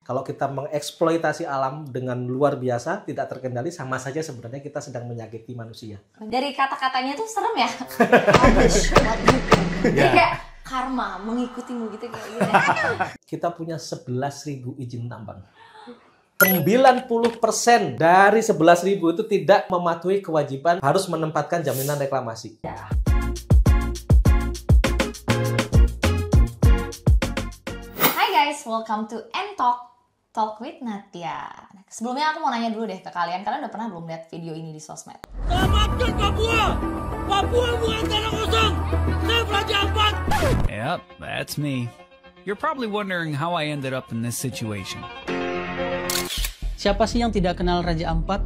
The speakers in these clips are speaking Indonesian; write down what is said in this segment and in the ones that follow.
Kalau kita mengeksploitasi alam dengan luar biasa, tidak terkendali, sama saja sebenarnya kita sedang menyakiti manusia. Dari kata-katanya tuh serem ya. Publish what you pay. Jadi kayak karma mengikutimu gitu kayak gitu. Kita punya 11.000 izin tambang. 90% dari 11.000 itu tidak mematuhi kewajiban harus menempatkan jaminan reklamasi. Hai guys, welcome to Talk with Natya. Sebelumnya aku mau nanya dulu deh ke kalian udah pernah belum lihat video ini di sosmed? Selamatkan Papua! Papua bukan tanah kosong! Saya Raja Ampat! Yep, that's me. You're probably wondering how I ended up in this situation. Siapa sih yang tidak kenal Raja Ampat?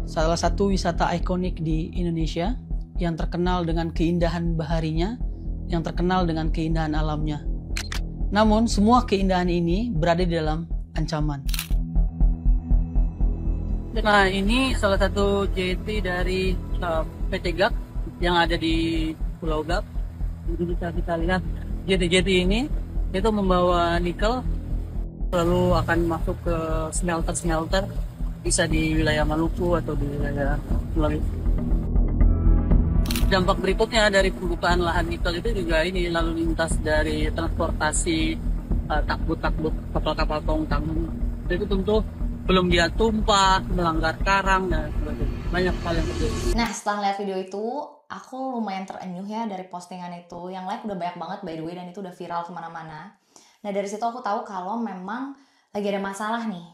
Salah satu wisata ikonik di Indonesia yang terkenal dengan keindahan baharinya, yang terkenal dengan keindahan alamnya. Namun, semua keindahan ini berada di dalam ancaman. Nah, ini salah satu JT dari PT GAP yang ada di Pulau GAP. Jadi bisa kita lihat JT-JT ini itu membawa nikel lalu akan masuk ke smelter-smelter, bisa di wilayah Maluku atau di wilayah Sulawesi. Dampak berikutnya dari pembukaan lahan nikel itu juga ini lalu lintas dari transportasi takbut-takbut kapal-kapal tongkang. Itu tentu belum dia tumpah, melanggar karang dan sebagainya. Banyak hal yang terjadi. Nah, setelah lihat video itu, aku lumayan terenyuh ya dari postingan itu. Yang like udah banyak banget by the way, dan itu udah viral kemana-mana. Nah, dari situ aku tahu kalau memang lagi ada masalah nih.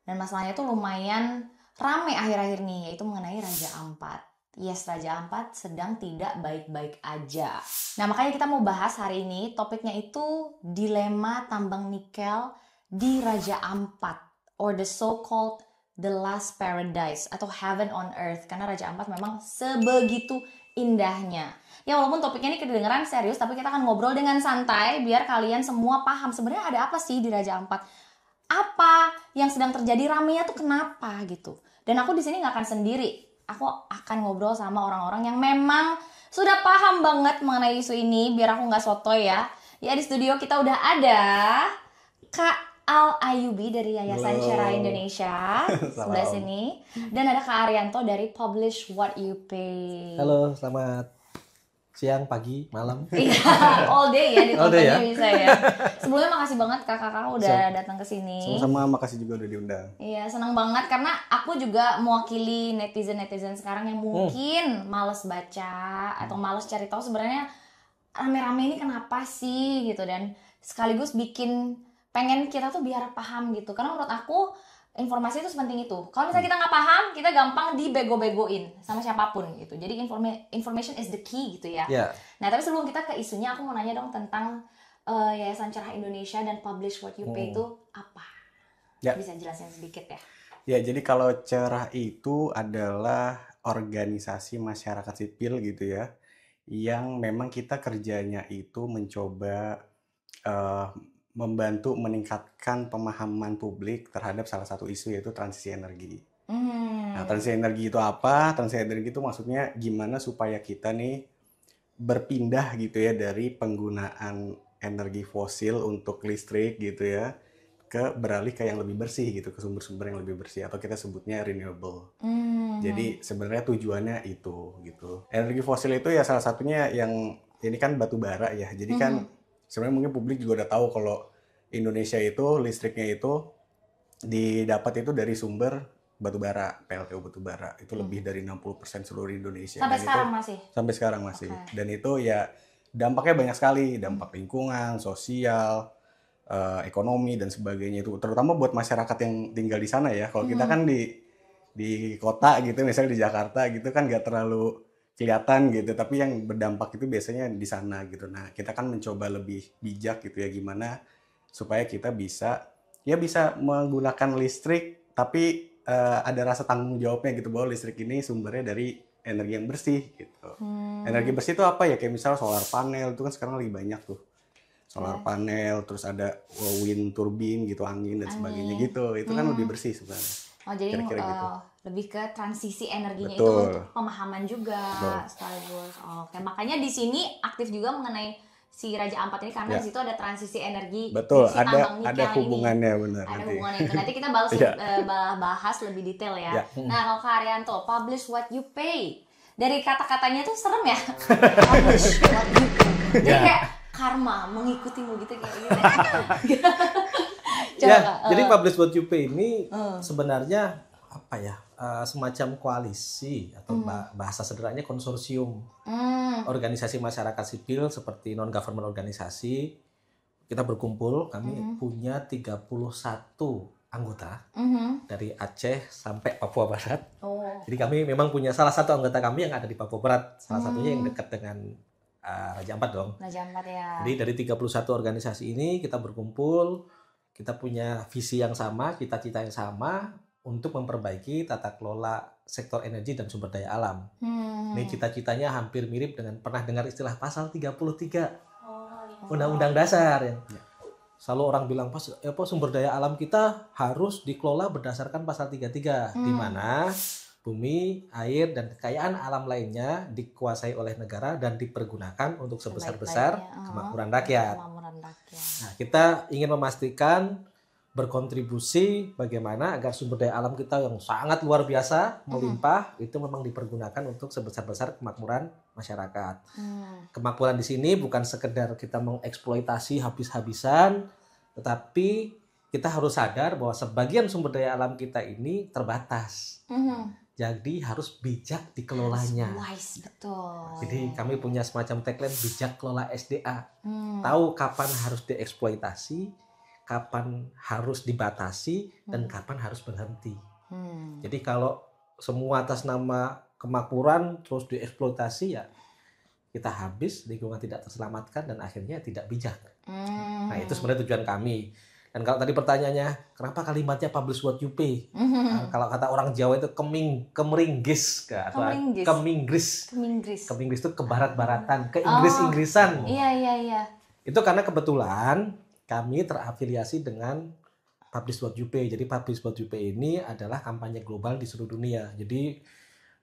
Dan masalahnya itu lumayan rame akhir-akhir nih, yaitu mengenai Raja Ampat. Yes, Raja Ampat sedang tidak baik-baik aja. Nah, makanya kita mau bahas hari ini, topiknya itu dilema tambang nikel di Raja Ampat, or the so-called the last paradise, atau heaven on earth. Karena Raja Ampat memang sebegitu indahnya. Ya, walaupun topiknya ini kedengeran serius, tapi kita akan ngobrol dengan santai, biar kalian semua paham sebenarnya ada apa sih di Raja Ampat. Apa yang sedang terjadi, ramenya tuh kenapa gitu. Dan aku di sini nggak akan sendiri. Aku akan ngobrol sama orang-orang yang memang sudah paham banget mengenai isu ini, biar aku nggak sotoy ya. Ya, di studio kita udah ada Kak Al Ayubi dari Yayasan Cerah Indonesia sebelah sini, dan ada Kak Arianto dari Publish What You Pay. Halo, selamat siang, pagi, malam. Iya, all day ya ditontonnya ya? bisa ya. Sebelumnya makasih banget kakak-kakak udah datang ke sini. Sama-sama, makasih juga udah diundang. Iya, senang banget karena aku juga mewakili netizen-netizen sekarang yang mungkin males baca atau males cari tahu sebenarnya rame-rame ini kenapa sih gitu, dan sekaligus pengen kita tuh biar paham gitu. Karena menurut aku informasi itu sepenting itu. Kalau misalnya kita nggak paham, kita gampang dibego-begoin sama siapapun gitu. Jadi information is the key gitu ya. Yeah. Nah, tapi sebelum kita ke isunya, aku mau nanya dong tentang Yayasan Cerah Indonesia dan Publish What You Pay itu apa? Ya. Bisa jelasin sedikit ya? Ya, jadi kalau Cerah itu adalah organisasi masyarakat sipil gitu ya, yang memang kita kerjanya itu mencoba membantu meningkatkan pemahaman publik terhadap salah satu isu, yaitu transisi energi. Nah, transisi energi itu apa? Transisi energi itu maksudnya gimana supaya kita nih berpindah gitu ya dari penggunaan energi fosil untuk listrik gitu ya, beralih ke yang lebih bersih gitu, ke sumber-sumber yang lebih bersih, atau kita sebutnya renewable. Jadi sebenarnya tujuannya itu gitu. Energi fosil itu ya salah satunya yang ini kan batu bara ya. Jadi kan sebenarnya mungkin publik juga udah tahu kalau Indonesia itu listriknya itu didapat itu dari sumber batu bara, PLTU batu bara. Itu lebih dari 60% seluruh Indonesia. Sampai sekarang masih? Sampai sekarang masih. Okay. Dan itu ya dampaknya banyak sekali, dampak lingkungan, sosial, ekonomi dan sebagainya itu. Terutama buat masyarakat yang tinggal di sana ya. Kalau kita kan di kota gitu, misalnya di Jakarta gitu kan nggak terlalu kelihatan gitu, tapi yang berdampak itu biasanya di sana gitu. Nah, kita kan mencoba lebih bijak gitu ya, gimana supaya kita bisa menggunakan listrik, tapi ada rasa tanggung jawabnya gitu, bahwa listrik ini sumbernya dari energi yang bersih gitu. Energi bersih itu apa ya? Kayak misalnya solar panel, itu kan sekarang lagi banyak tuh. Solar panel, terus ada wind turbine gitu, angin dan sebagainya gitu. Itu kan lebih bersih sebenarnya. Oh, jadi Kira-kira gitu. Lebih ke transisi energinya. Betul. Itu untuk pemahaman juga sekaligus. Oke, makanya di sini aktif juga mengenai si Raja Ampat ini karena Ya. di situ ada transisi energi. Betul, si tambang ada nikel hubungannya ini. benar Ada nanti. hubungannya itu. Nanti kita bahas Ya. bahas lebih detail ya. Ya. Nah, kalau Kak Arianto, publish what you pay. Dari kata-katanya tuh serem ya. Publish what you pay. Jadi Ya. kayak karma mengikutimu gitu kayak gitu. Coba, Ya, Kak, jadi Publish What You Pay ini Hmm. sebenarnya apa ya? Semacam koalisi atau bahasa sederhananya konsorsium organisasi masyarakat sipil seperti non government organisasi. Kita berkumpul, kami punya 31 anggota dari Aceh sampai Papua Barat. Oh. Jadi kami memang punya salah satu anggota kami yang ada di Papua Barat, salah satunya yang dekat dengan Raja Ampat dong. Raja Ampat ya. Jadi dari 31 organisasi ini kita berkumpul, kita punya visi yang sama, cita-cita yang sama untuk memperbaiki tata kelola sektor energi dan sumber daya alam. Ini cita-citanya hampir mirip dengan pernah dengar istilah pasal 33 Undang-Undang Dasar yang selalu orang bilang sumber daya alam kita harus dikelola berdasarkan pasal 33 di mana bumi, air, dan kekayaan alam lainnya dikuasai oleh negara dan dipergunakan untuk sebesar-besar Sebaik-baiknya. kemakmuran rakyat. Kemakmuran rakyat. Nah, kita ingin memastikan berkontribusi bagaimana agar sumber daya alam kita yang sangat luar biasa, melimpah, itu memang dipergunakan untuk sebesar-besar kemakmuran masyarakat. Kemakmuran di sini bukan sekedar kita mengeksploitasi habis-habisan, tetapi kita harus sadar bahwa sebagian sumber daya alam kita ini terbatas. Jadi harus bijak dikelolanya. Wise, betul. Jadi kami punya semacam tagline bijak kelola SDA. Tahu kapan harus dieksploitasi, kapan harus dibatasi, dan kapan harus berhenti. Jadi kalau semua atas nama kemakmuran terus dieksploitasi ya kita habis, lingkungan tidak terselamatkan dan akhirnya tidak bijak. Nah itu sebenarnya tujuan kami. Dan kalau tadi pertanyaannya, kenapa kalimatnya publish what you pay? Kalau kata orang Jawa itu kemeringis, atau Keminggris. keminggris itu ke barat-baratan, ke Inggris-Inggrisan. Iya. Itu karena kebetulan kami terafiliasi dengan Publish What You Pay. Jadi Publish What You Pay ini adalah kampanye global di seluruh dunia. Jadi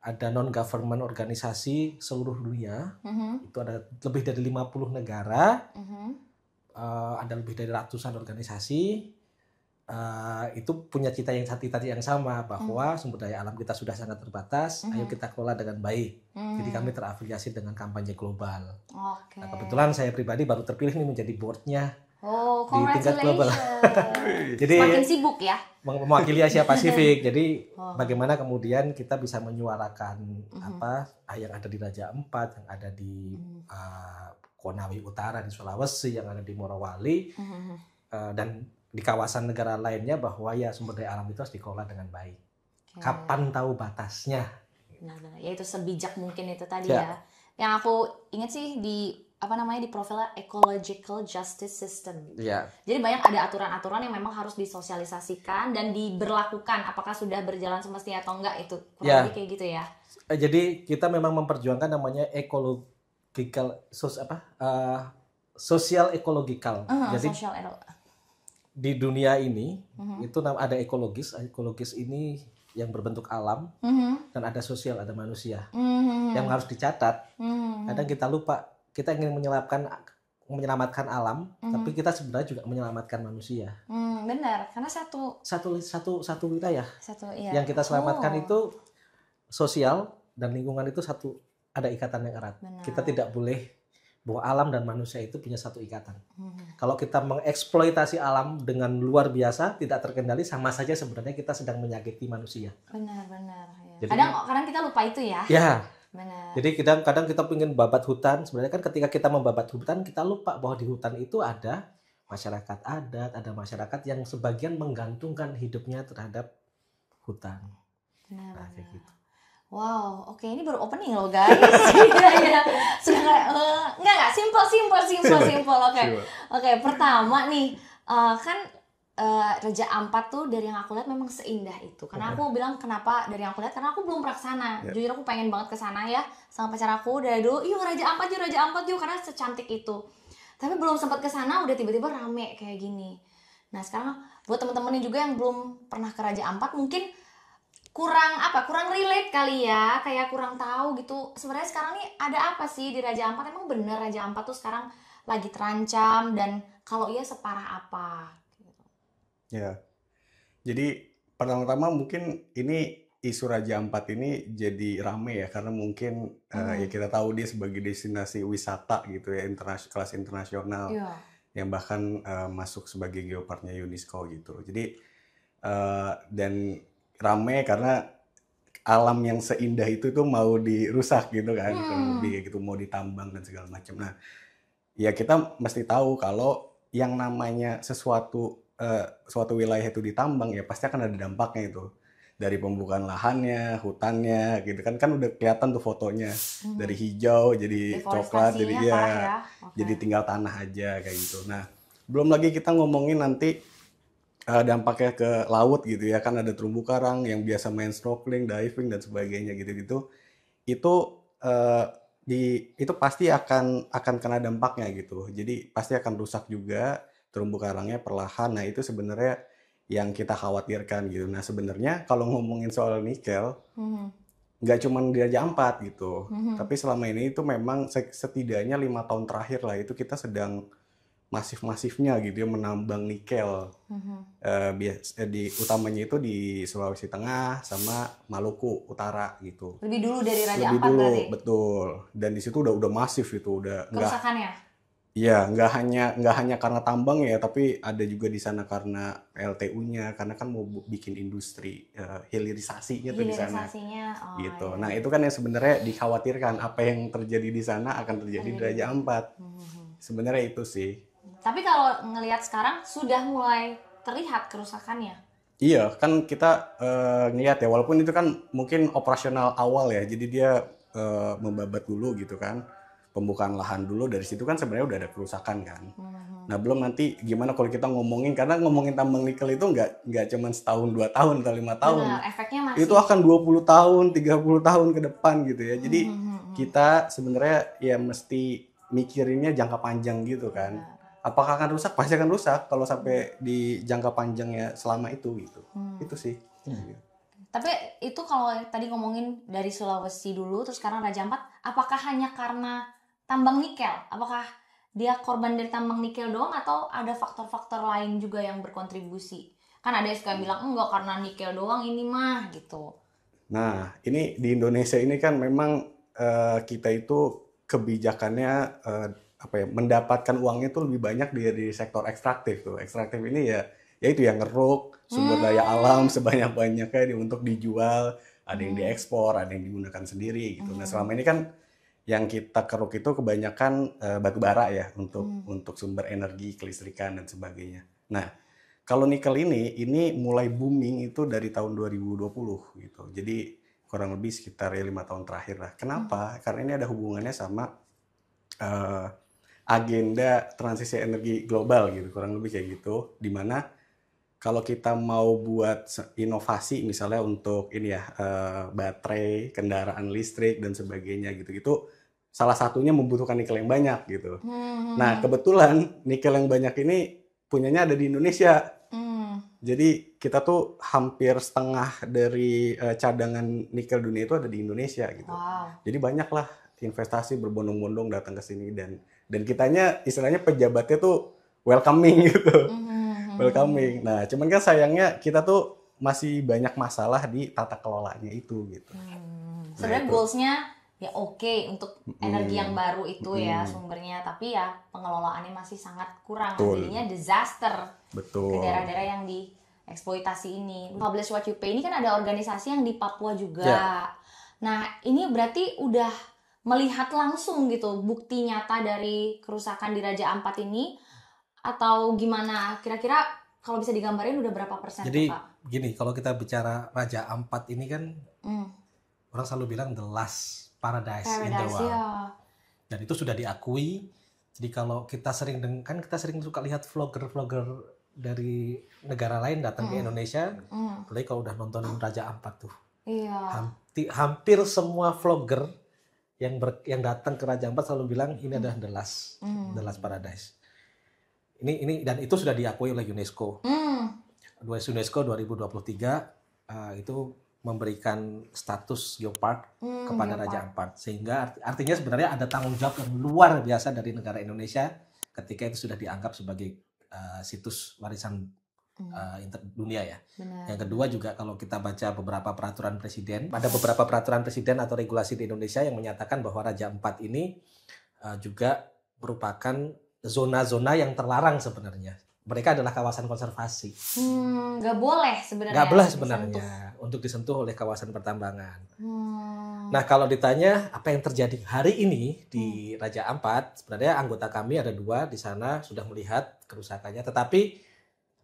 ada non-government organisasi seluruh dunia. Itu ada lebih dari 50 negara. Ada lebih dari ratusan organisasi. Itu punya cita yang sama bahwa sumber daya alam kita sudah sangat terbatas. Ayo kita kelola dengan baik. Jadi kami terafiliasi dengan kampanye global. Oke. Nah, kebetulan saya pribadi baru terpilih nih menjadi boardnya Oh, di tingkat global. congratulations. Jadi Semakin sibuk ya. mewakili Asia Pasifik. Jadi bagaimana kemudian kita bisa menyuarakan apa yang ada di Raja Ampat, yang ada di Konawe Utara di Sulawesi, yang ada di Morowali, dan di kawasan negara lainnya bahwa ya sumber daya alam itu harus dikelola dengan baik. Kapan tahu batasnya? Benar-benar. Ya itu sebijak mungkin itu tadi Ya. ya. Yang aku ingat sih di di profilnya ecological justice system. Ya. Jadi banyak ada aturan-aturan yang memang harus disosialisasikan dan diberlakukan. Apakah sudah berjalan semestinya atau enggak itu kurang lebih kayak gitu ya. Jadi kita memang memperjuangkan namanya social ecological. Jadi di dunia ini itu ada ekologis ini yang berbentuk alam dan ada sosial, ada manusia yang harus dicatat. Kadang kita lupa, kita ingin menyelamatkan alam, tapi kita sebenarnya juga menyelamatkan manusia. Benar, karena satu wilayah iya. yang kita selamatkan itu sosial dan lingkungan itu ada ikatan yang erat. Benar. Kita tidak boleh bahwa alam dan manusia itu punya satu ikatan. Kalau kita mengeksploitasi alam dengan luar biasa, tidak terkendali, sama saja sebenarnya kita sedang menyakiti manusia. Benar. Ya. Jadi, kadang kita lupa itu ya. Ya. Benar. Jadi kadang kita pengen babat hutan. Sebenarnya kan ketika kita membabat hutan, kita lupa bahwa di hutan itu ada masyarakat adat, ada masyarakat yang sebagian menggantungkan hidupnya terhadap hutan. Benar. Nah, kayak gitu. Wow, oke, ini baru opening loh guys. Iya. Sudah enggak simple. Oke, pertama nih kan Raja Ampat tuh dari yang aku lihat memang seindah itu. Karena aku bilang kenapa dari yang aku lihat, karena aku belum pernah kesana. Jujur aku pengen banget kesana ya sama pacar aku dari dulu. Yuk Raja Ampat yuk karena secantik itu. Tapi belum sempat kesana udah tiba-tiba rame kayak gini. Nah sekarang buat teman-teman juga yang belum pernah ke Raja Ampat mungkin kurang relate kali ya, kayak kurang tahu gitu. Sebenarnya sekarang nih ada apa sih di Raja Ampat? Emang bener Raja Ampat tuh sekarang lagi terancam, dan kalau iya separah apa? Ya, jadi pertama-tama mungkin ini isu Raja Ampat ini jadi rame ya, karena mungkin ya kita tahu dia sebagai destinasi wisata gitu ya, kelas internasional, yang bahkan masuk sebagai geoparknya UNESCO gitu. Jadi dan rame karena alam yang seindah itu tuh mau dirusak gitu kan, kurang lebih gitu, mau ditambang dan segala macam. Nah, ya kita mesti tahu kalau yang namanya suatu wilayah itu ditambang ya pasti akan ada dampaknya itu. Dari pembukaan lahannya, hutannya gitu kan udah kelihatan tuh fotonya. Dari hijau jadi coklat, jadi jadi tinggal tanah aja kayak gitu. Nah, belum lagi kita ngomongin nanti dampaknya ke laut gitu ya, kan ada terumbu karang yang biasa main snorkeling, diving dan sebagainya gitu-gitu. Itu itu pasti akan kena dampaknya gitu. Jadi pasti akan rusak juga terumbu karangnya perlahan. Nah, itu sebenarnya yang kita khawatirkan gitu. Nah, sebenarnya kalau ngomongin soal nikel, nggak cuma di Raja Ampat gitu, tapi selama ini itu memang setidaknya 5 tahun terakhir lah itu kita sedang masif-masifnya gitu ya menambang nikel. Utamanya itu di Sulawesi Tengah sama Maluku Utara gitu. Lebih dulu dari Raja Ampat berarti? Betul. Dan di situ udah masif itu, udah kerusakannya. Iya, nggak hanya karena tambang ya, tapi ada juga di sana karena PLTU-nya, karena kan mau bikin industri hilirisasinya tuh di sana. Gitu. Nah, itu kan yang sebenarnya dikhawatirkan apa yang terjadi di sana akan terjadi di Raja Ampat. Sebenarnya itu sih. Tapi kalau ngelihat sekarang sudah mulai terlihat kerusakannya. Iya, kan kita ngelihat ya, walaupun itu kan mungkin operasional awal ya, jadi dia membabat dulu gitu kan. Pembukaan lahan dulu, dari situ kan sebenarnya udah ada kerusakan kan. Nah, belum nanti gimana kalau kita ngomongin, karena ngomongin tambang nikel itu nggak cuma setahun, 2 tahun, atau 5 tahun. Benar, efeknya masih. Itu akan 20 tahun, 30 tahun ke depan gitu ya. Jadi kita sebenarnya ya mesti mikirinnya jangka panjang gitu kan. Apakah akan rusak? Pasti akan rusak kalau sampai di jangka panjangnya selama itu gitu. Itu sih. Tapi itu kalau tadi ngomongin dari Sulawesi dulu, terus sekarang Raja Ampat, apakah hanya karena tambang nikel? Apakah dia korban dari tambang nikel doang atau ada faktor-faktor lain juga yang berkontribusi? Kan ada yang suka bilang enggak karena nikel doang ini mah gitu. Nah, ini di Indonesia ini kan memang kita itu kebijakannya mendapatkan uangnya itu lebih banyak dari sektor ekstraktif tuh. Ekstraktif ini ya itu yang ngeruk sumber daya alam sebanyak-banyaknya untuk dijual, ada yang diekspor, ada yang digunakan sendiri gitu. Nah, selama ini kan yang kita keruk itu kebanyakan batu bara ya untuk sumber energi kelistrikan dan sebagainya. Nah, kalau nikel ini mulai booming itu dari tahun 2020 gitu. Jadi kurang lebih sekitar 5 tahun terakhir lah. Kenapa? Karena ini ada hubungannya sama agenda transisi energi global gitu, kurang lebih kayak gitu, di mana kalau kita mau buat inovasi misalnya untuk ini ya baterai, kendaraan listrik dan sebagainya gitu-gitu, salah satunya membutuhkan nikel yang banyak gitu. Nah, kebetulan nikel yang banyak ini punyanya ada di Indonesia. Jadi kita tuh hampir setengah dari cadangan nikel dunia itu ada di Indonesia gitu. Jadi banyaklah investasi berbondong-bondong datang ke sini dan kitanya istilahnya pejabatnya tuh welcoming gitu. Welcoming. Nah, cuman kan sayangnya kita tuh masih banyak masalah di tata kelolanya itu gitu. Sebenarnya goals-nya ya oke untuk energi yang baru itu ya sumbernya, tapi ya pengelolaannya masih sangat kurang. Jadinya disaster. Betul. Ke daerah-daerah yang dieksploitasi ini. Publish What You Pay ini kan ada organisasi yang di Papua juga. Nah, ini berarti udah melihat langsung gitu bukti nyata dari kerusakan di Raja Ampat ini, atau gimana? Kira-kira kalau bisa digambarin udah berapa persen? Jadi tuh, Pak? gini, kalau kita bicara Raja Ampat ini kan orang selalu bilang the last paradise in the world. Ya. Dan itu sudah diakui. Jadi kalau kita sering suka lihat vlogger dari negara lain datang ke Indonesia, apalagi kalau udah nontonin Raja Ampat tuh. Iya. Hampir semua vlogger yang datang ke Raja Ampat selalu bilang ini adalah the last paradise. Ini dan itu sudah diakui oleh UNESCO. UNESCO 2023 itu memberikan status geopark kepada Raja Ampat, sehingga artinya sebenarnya ada tanggung jawab yang luar biasa dari negara Indonesia ketika itu sudah dianggap sebagai situs warisan dunia ya. Benar. Yang kedua juga kalau kita baca beberapa peraturan presiden, ada beberapa peraturan presiden atau regulasi di Indonesia yang menyatakan bahwa Raja Ampat ini juga merupakan zona-zona yang terlarang sebenarnya. Mereka adalah kawasan konservasi. Nggak boleh sebenarnya. Nggak boleh sebenarnya untuk disentuh oleh kawasan pertambangan. Nah kalau ditanya apa yang terjadi hari ini di Raja Ampat, sebenarnya anggota kami ada 2 di sana sudah melihat kerusakannya. Tetapi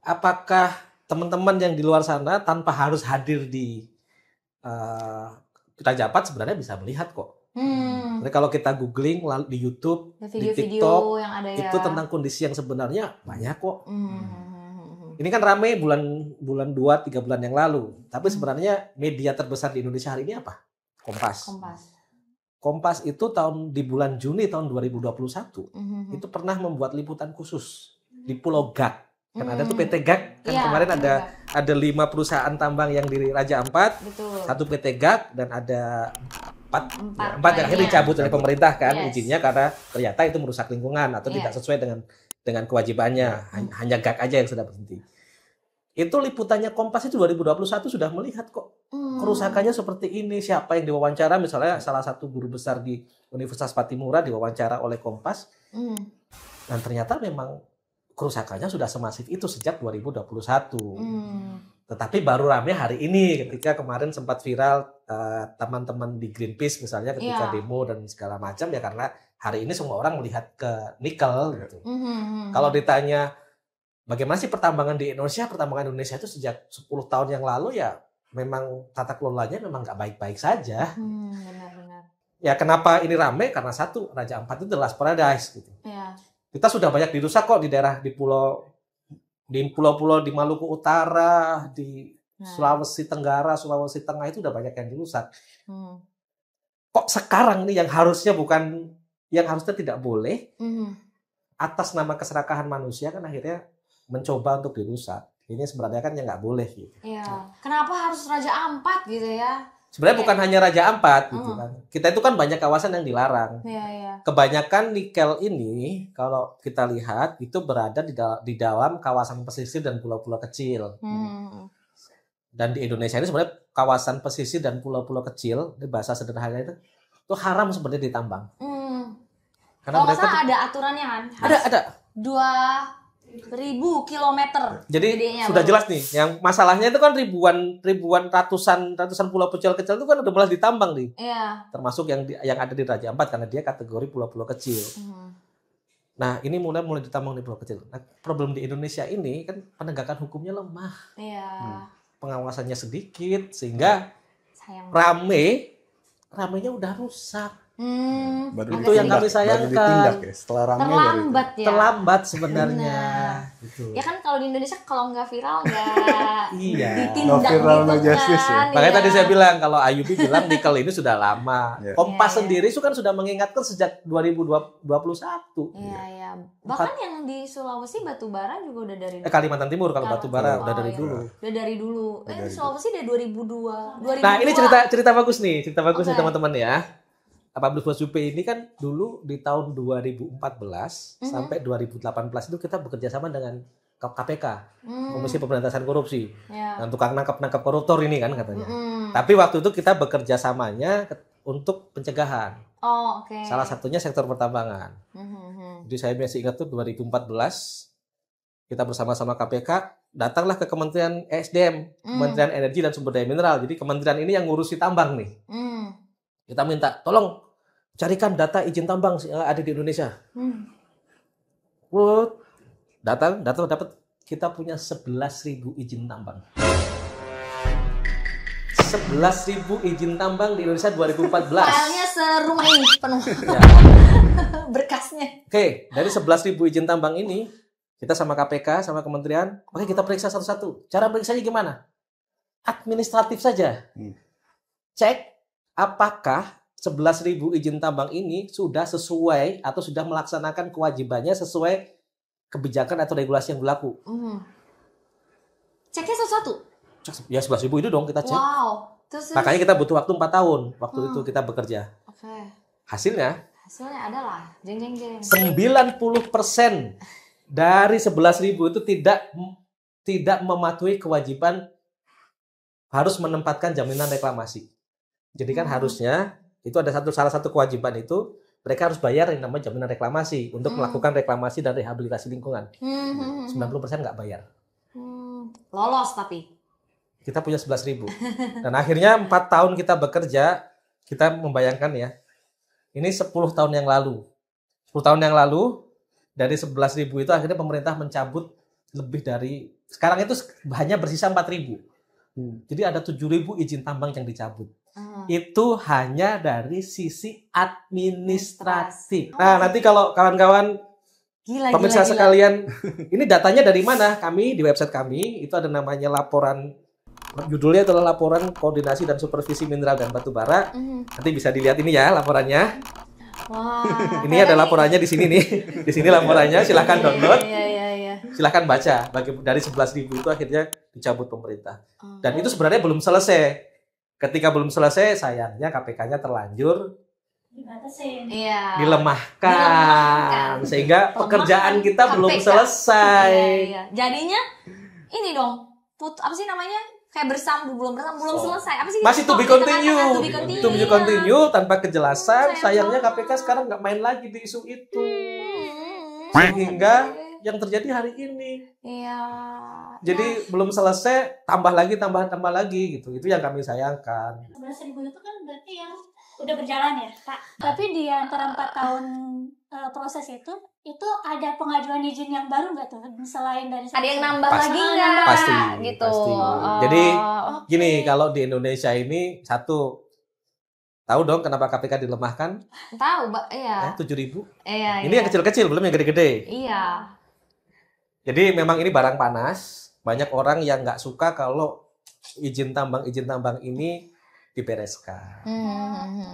apakah teman-teman yang di luar sana tanpa harus hadir di Raja Ampat sebenarnya bisa melihat kok. Jadi kalau kita googling di YouTube, di TikTok, yang ada ya. itu tentang kondisi yang sebenarnya banyak kok. Ini kan rame bulan 2-3 bulan yang lalu. Tapi sebenarnya media terbesar di Indonesia hari ini apa? Kompas itu di bulan Juni tahun 2021 itu pernah membuat liputan khusus di Pulau Gak. Kan ada tuh PT Gak, kan kemarin ada 5 perusahaan tambang yang di Raja Ampat, Betul. 1 PT Gak dan ada 4 yang akhirnya dicabut oleh pemerintah kan izinnya karena ternyata itu merusak lingkungan atau tidak sesuai dengan kewajibannya. Hanya Gak aja yang sudah berhenti. Itu liputannya Kompas itu 2021 sudah melihat kok kerusakannya seperti ini. Siapa yang diwawancara, misalnya salah satu guru besar di Universitas Patimura diwawancara oleh Kompas, dan ternyata memang kerusakannya sudah semasif itu sejak 2021. Tetapi baru rame hari ini ketika kemarin sempat viral teman-teman di Greenpeace misalnya ketika demo dan segala macam ya karena hari ini semua orang melihat ke nikel gitu. Kalau ditanya bagaimana sih pertambangan di Indonesia? Pertambangan Indonesia itu sejak 10 tahun yang lalu ya memang tata kelolanya memang nggak baik-baik saja. Benar-benar. Ya kenapa ini rame? Karena satu, Raja Ampat itu the last paradise gitu. Ya. Kita sudah banyak dirusak kok di daerah di pulau-pulau di Maluku Utara, di Sulawesi Tenggara, Sulawesi Tengah itu udah banyak yang dirusak. Kok sekarang nih yang harusnya tidak boleh atas nama keserakahan manusia kan akhirnya mencoba untuk dirusak. Ini sebenarnya kan yang nggak boleh gitu. Iya. Kenapa harus Raja Ampat gitu ya? Sebenarnya bukan hanya Raja Ampat gitu kan. Kita itu kan banyak kawasan yang dilarang. Iya. Kebanyakan nikel ini kalau kita lihat itu berada di dalam kawasan pesisir dan pulau-pulau kecil. Dan di Indonesia ini sebenarnya kawasan pesisir dan pulau-pulau kecil, ini bahasa sederhana itu haram sebenarnya ditambang. Karena kalau nggak salah ada aturannya kan? Ada. 2.000 kilometer. Jadi sudah jelas nih, yang masalahnya itu kan ribuan ratusan pulau kecil-kecil itu kan udah mulai ditambang nih. Iya. Termasuk yang ada di Raja Ampat karena dia kategori pulau-pulau kecil. Nah, ini mulai ditambang di pulau kecil. Nah, problem di Indonesia ini kan penegakan hukumnya lemah. Iya. Pengawasannya sedikit sehingga ramenya udah rusak. Itu yang kami sayangkan. Ya, setelah terlambat sebenarnya. Gitu. Ya kan kalau di Indonesia kalau nggak viral nggak ditindak no viral, no justice, kan. Makanya tadi saya bilang kalau Ayubi bilang nikel ini sudah lama. Kompas sendiri itu kan sudah mengingatkan sejak 2021. Iya. Bahkan yang di Sulawesi batubara juga udah dari Kalimantan Timur kalau batubara udah dari dulu. Udah dari dulu. Di Sulawesi dari 2002. Nah, ini cerita bagus nih teman-teman ya. Public Force UP ini kan dulu di tahun 2014 sampai 2018 itu kita bekerja sama dengan KPK, Komisi Pemberantasan Korupsi. Dan tukang nangkap koruptor ini kan katanya. Tapi waktu itu kita bekerja samanya untuk pencegahan. Salah satunya sektor pertambangan. Jadi saya masih ingat tuh 2014 kita bersama-sama KPK datanglah ke Kementerian ESDM, Kementerian Energi dan Sumber Daya Mineral. Jadi kementerian ini yang ngurusi tambang nih. Kita minta tolong carikan data izin tambang yang ada di Indonesia. Data dapat kita punya 11.000 izin tambang. 11.000 izin tambang di Indonesia 2014. Filenya serumah ini penuh. Berkasnya. Oke, dari 11.000 izin tambang ini kita sama KPK sama kementerian, oke kita periksa satu-satu. Cara periksanya gimana? Administratif saja. Cek apakah 11.000 izin tambang ini sudah sesuai atau sudah melaksanakan kewajibannya sesuai kebijakan atau regulasi yang berlaku. Ceknya satu-satu? Ya 11.000 itu dong kita cek. Wow. Terus, makanya kita butuh waktu 4 tahun waktu itu kita bekerja. Oke. Hasilnya Hasilnya adalah jeng jeng jeng. 90% dari 11.000 itu tidak mematuhi kewajiban harus menempatkan jaminan reklamasi. Jadi kan harusnya itu ada salah satu kewajiban itu mereka harus bayar yang namanya jaminan reklamasi untuk melakukan reklamasi dan rehabilitasi lingkungan. 90% nggak bayar. Lolos tapi. Kita punya 11.000. Dan akhirnya 4 tahun kita bekerja, kita membayangkan ya, ini 10 tahun yang lalu. 10 tahun yang lalu, dari 11.000 itu akhirnya pemerintah mencabut lebih dari, sekarang itu hanya bersisa 4.000. Jadi ada 7.000 izin tambang yang dicabut. Itu hanya dari sisi administratif. Nah, nanti kalau kawan-kawan pemirsa sekalian, ini datanya dari mana? Kami di website kami itu ada namanya laporan, judulnya adalah laporan koordinasi dan supervisi mineral dan batu bara. Nanti bisa dilihat ini ya laporannya. Wah. Ini ada laporannya di sini nih. Di sini laporannya, silahkan download. Iya. Silahkan baca. Dari 11.000 itu akhirnya dicabut pemerintah. Dan itu sebenarnya belum selesai. Ketika belum selesai, sayangnya KPK-nya terlanjur dilemahkan. Sehingga pekerjaan kita belum selesai. Iya. Jadinya ini dong, apa sih namanya? Kayak belum selesai. Apa sih? Masih to be continue tanpa kejelasan. Sayangnya KPK sekarang nggak main lagi di isu itu. Sehingga yang terjadi hari ini. Iya. Jadi belum selesai, tambah lagi gitu. Itu yang kami sayangkan. 11.000 itu kan berarti yang udah berjalan ya, Kak. Tapi di antara 4 tahun proses itu ada pengajuan izin yang baru nggak tuh selain dari ada yang nambah lagi nggak? Pasti gitu. Pasti. Jadi gini, kalau di Indonesia ini tahu dong kenapa KPK dilemahkan? Tahu, Mbak. Iya. 7.000. Iya. Ini yang kecil-kecil, belum yang gede-gede. Iya. Jadi memang ini barang panas. Banyak orang yang nggak suka kalau izin tambang ini dibereskan.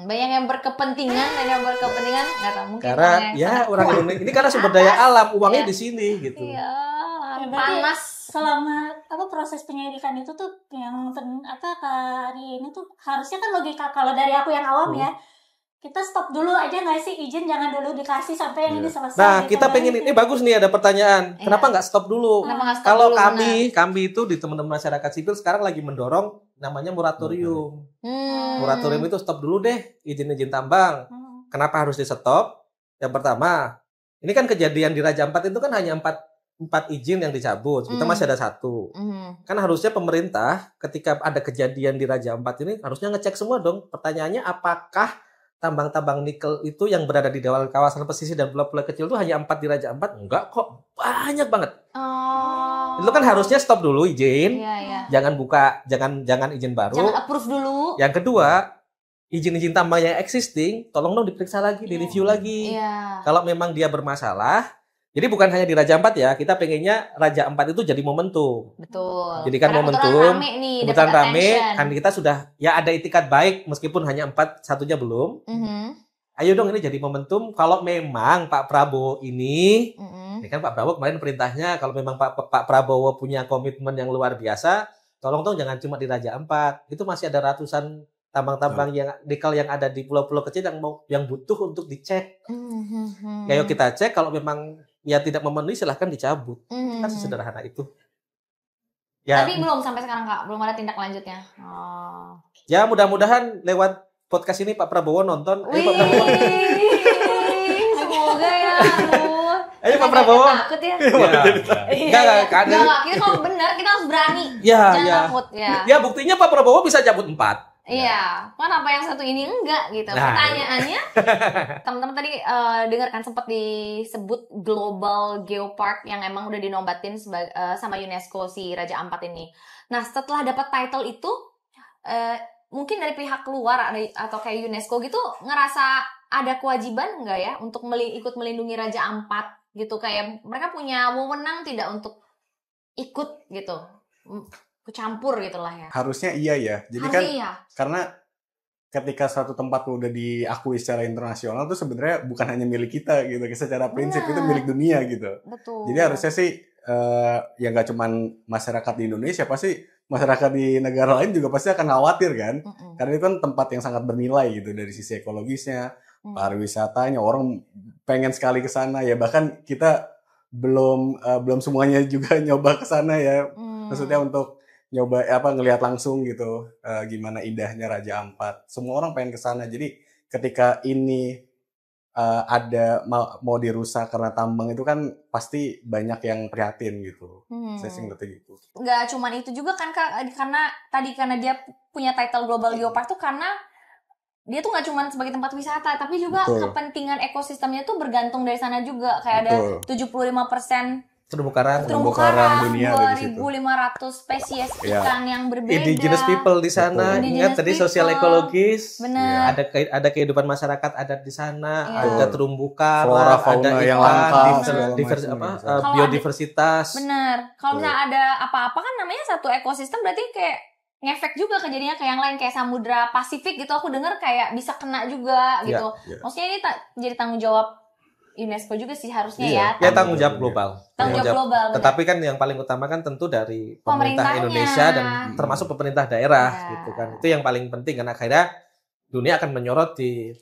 Banyak yang berkepentingan nggak tahu mungkin. Karena ya orang Indonesia ini karena sumber daya alam, uangnya di sini gitu. Iya. Panas. Selama proses penyelidikan itu tuh yang hari ini tuh harusnya kan logika kalau dari aku yang awam ya. Kita stop dulu aja nggak sih izin, jangan dulu dikasih sampai yang ini selesai. Nah, kita pengen ini bagus nih, ada pertanyaan. Kenapa nggak stop dulu? Kalau kami itu di teman-teman masyarakat sipil sekarang lagi mendorong namanya moratorium. Moratorium itu stop dulu deh izin tambang. Kenapa harus di stop? Yang pertama, ini kan kejadian di Raja Ampat itu kan hanya 4 izin yang dicabut. Kita masih ada 1. Kan harusnya pemerintah ketika ada kejadian di Raja Ampat ini harusnya ngecek semua dong. Pertanyaannya apakah tambang-tambang nikel itu yang berada di kawasan pesisir dan pulau-pulau kecil itu hanya 4 di Raja Ampat? Enggak kok, banyak banget. Itu kan harusnya stop dulu izin. Iya. Jangan buka, jangan izin baru. Jangan approve dulu. Yang kedua, izin tambang yang existing, tolong dong diperiksa lagi, direview lagi. Iya. Kalau memang dia bermasalah, jadi bukan hanya di Raja Ampat ya, kita pengennya Raja Ampat itu jadi momentum. Betul. Jadi kan karena momentum, kebetulan rame, kan kita sudah ya ada itikat baik meskipun hanya 4, satunya belum. Ayo dong ini jadi momentum. Kalau memang Pak Prabowo ini kan Pak Prabowo kemarin perintahnya kalau memang Pak Prabowo punya komitmen yang luar biasa, tolong dong jangan cuma di Raja Ampat. Itu masih ada ratusan tambang-tambang yang nikel yang ada di pulau-pulau kecil yang butuh untuk dicek. Ayo kita cek, kalau memang ya tidak memenuhi silahkan dicabut. Kan sesederhana itu. Ya. Tapi belum sampai sekarang Kak, belum ada tindak lanjutnya. Ya mudah-mudahan lewat podcast ini Pak Prabowo nonton. Ayo Pak Prabowo. Semoga ya. Ayo Pak Prabowo. Takut ya. Enggak, kita kalau benar kita harus berani. Jangan takut ya. Ya buktinya Pak Prabowo bisa cabut 4. Iya, kenapa yang satu ini enggak gitu? Pertanyaannya, teman-teman tadi dengarkan sempat disebut Global Geopark yang emang udah dinobatin sama UNESCO si Raja Ampat ini. Nah, setelah dapat title itu, mungkin dari pihak luar atau kayak UNESCO gitu ngerasa ada kewajiban enggak ya untuk ikut melindungi Raja Ampat gitu? Kayak mereka punya wewenang tidak untuk ikut gitu? Campur gitulah ya. Harusnya iya ya. Jadi karena ketika suatu tempat udah diakui secara internasional tuh sebenarnya bukan hanya milik kita gitu. Secara prinsip itu milik dunia gitu. Betul. Jadi harusnya sih ya nggak cuman masyarakat di Indonesia, pasti masyarakat di negara lain juga pasti akan khawatir kan. Karena itu kan tempat yang sangat bernilai gitu dari sisi ekologisnya pariwisatanya, orang pengen sekali ke sana ya, bahkan kita belum semuanya juga nyoba ke sana ya. Maksudnya untuk nyoba ngelihat langsung gitu gimana indahnya Raja Ampat. Semua orang pengen ke sana. Jadi ketika ini ada mau dirusak karena tambang itu kan pasti banyak yang prihatin gitu. Saya sih ngerti gitu. Nggak cuman itu juga kan Kak, karena dia punya title Global Geopark tuh karena dia tuh nggak cuma sebagai tempat wisata, tapi juga kepentingan ekosistemnya tuh bergantung dari sana juga. Kayak ada 75% terumbu karang dunia dari situ. 2.500 spesies ikan yang berbeda. Indigenous people di sana. Ingat tadi sosial ekologis. Benar. Ada kehidupan masyarakat adat di sana, ada terumbu karang, flora fauna ada yang ikan, langka, biodiversitas. Benar. Kalau misalnya ada apa-apa kan namanya satu ekosistem, berarti kayak ngefek juga ke jadinya ke yang lain, kayak Samudra Pasifik gitu. Aku dengar kayak bisa kena juga gitu. Maksudnya ini jadi tanggung jawab UNESCO juga sih harusnya ya. Tanggung jawab global. Tanggung jawab global. Tetapi kan yang paling utama kan tentu dari pemerintah Indonesia dan termasuk pemerintah daerah gitu kan. Itu yang paling penting, karena akhirnya dunia akan menyoroti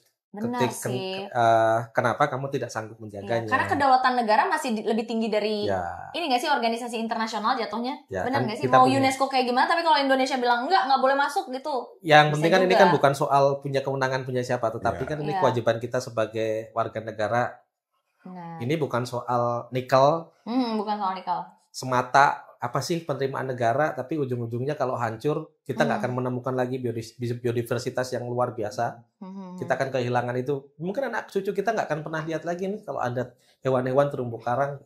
kenapa kamu tidak sanggup menjaganya. Karena kedaulatan negara masih lebih tinggi dari ini nggak sih, organisasi internasional jatuhnya. Benar nggak sih? Mau UNESCO kayak gimana, tapi kalau Indonesia bilang nggak boleh masuk gitu. Yang penting kan ini kan bukan soal punya kewenangan punya siapa, tetapi kan ini kewajiban kita sebagai warga negara. Ini bukan soal nikel. Bukan soal nikel semata, apa sih penerimaan negara, tapi ujung-ujungnya kalau hancur kita nggak akan menemukan lagi biodiversitas yang luar biasa. Kita akan kehilangan itu. Mungkin anak cucu kita nggak akan pernah lihat lagi nih kalau ada hewan-hewan terumbu karang.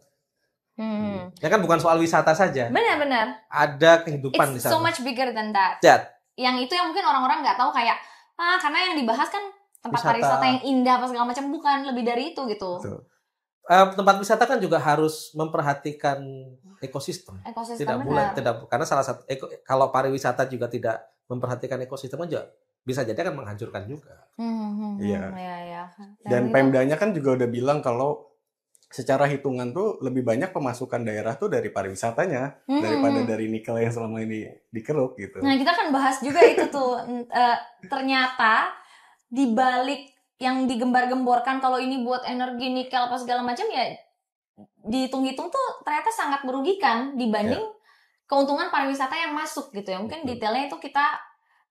Ya kan bukan soal wisata saja. Benar-benar. Ada kehidupan di sana. It's so much bigger than that. Yang itu yang mungkin orang-orang nggak tahu, kayak karena yang dibahas kan tempat pariwisata yang indah apa segala macam, bukan lebih dari itu gitu. Betul. Tempat wisata kan juga harus memperhatikan ekosistem. Tidak boleh, karena salah satu kalau pariwisata juga tidak memperhatikan ekosistem kan juga bisa jadi akan menghancurkan juga. Iya. Dan Pemdanya kan juga udah bilang kalau secara hitungan tuh lebih banyak pemasukan daerah tuh dari pariwisatanya daripada dari nikel yang selama ini dikeruk gitu. Nah, kita kan bahas juga itu tuh ternyata di balik yang digembar-gemborkan kalau ini buat energi nikel apa segala macam, ya dihitung-hitung tuh ternyata sangat merugikan dibanding keuntungan pariwisata yang masuk gitu ya. Mungkin detailnya itu kita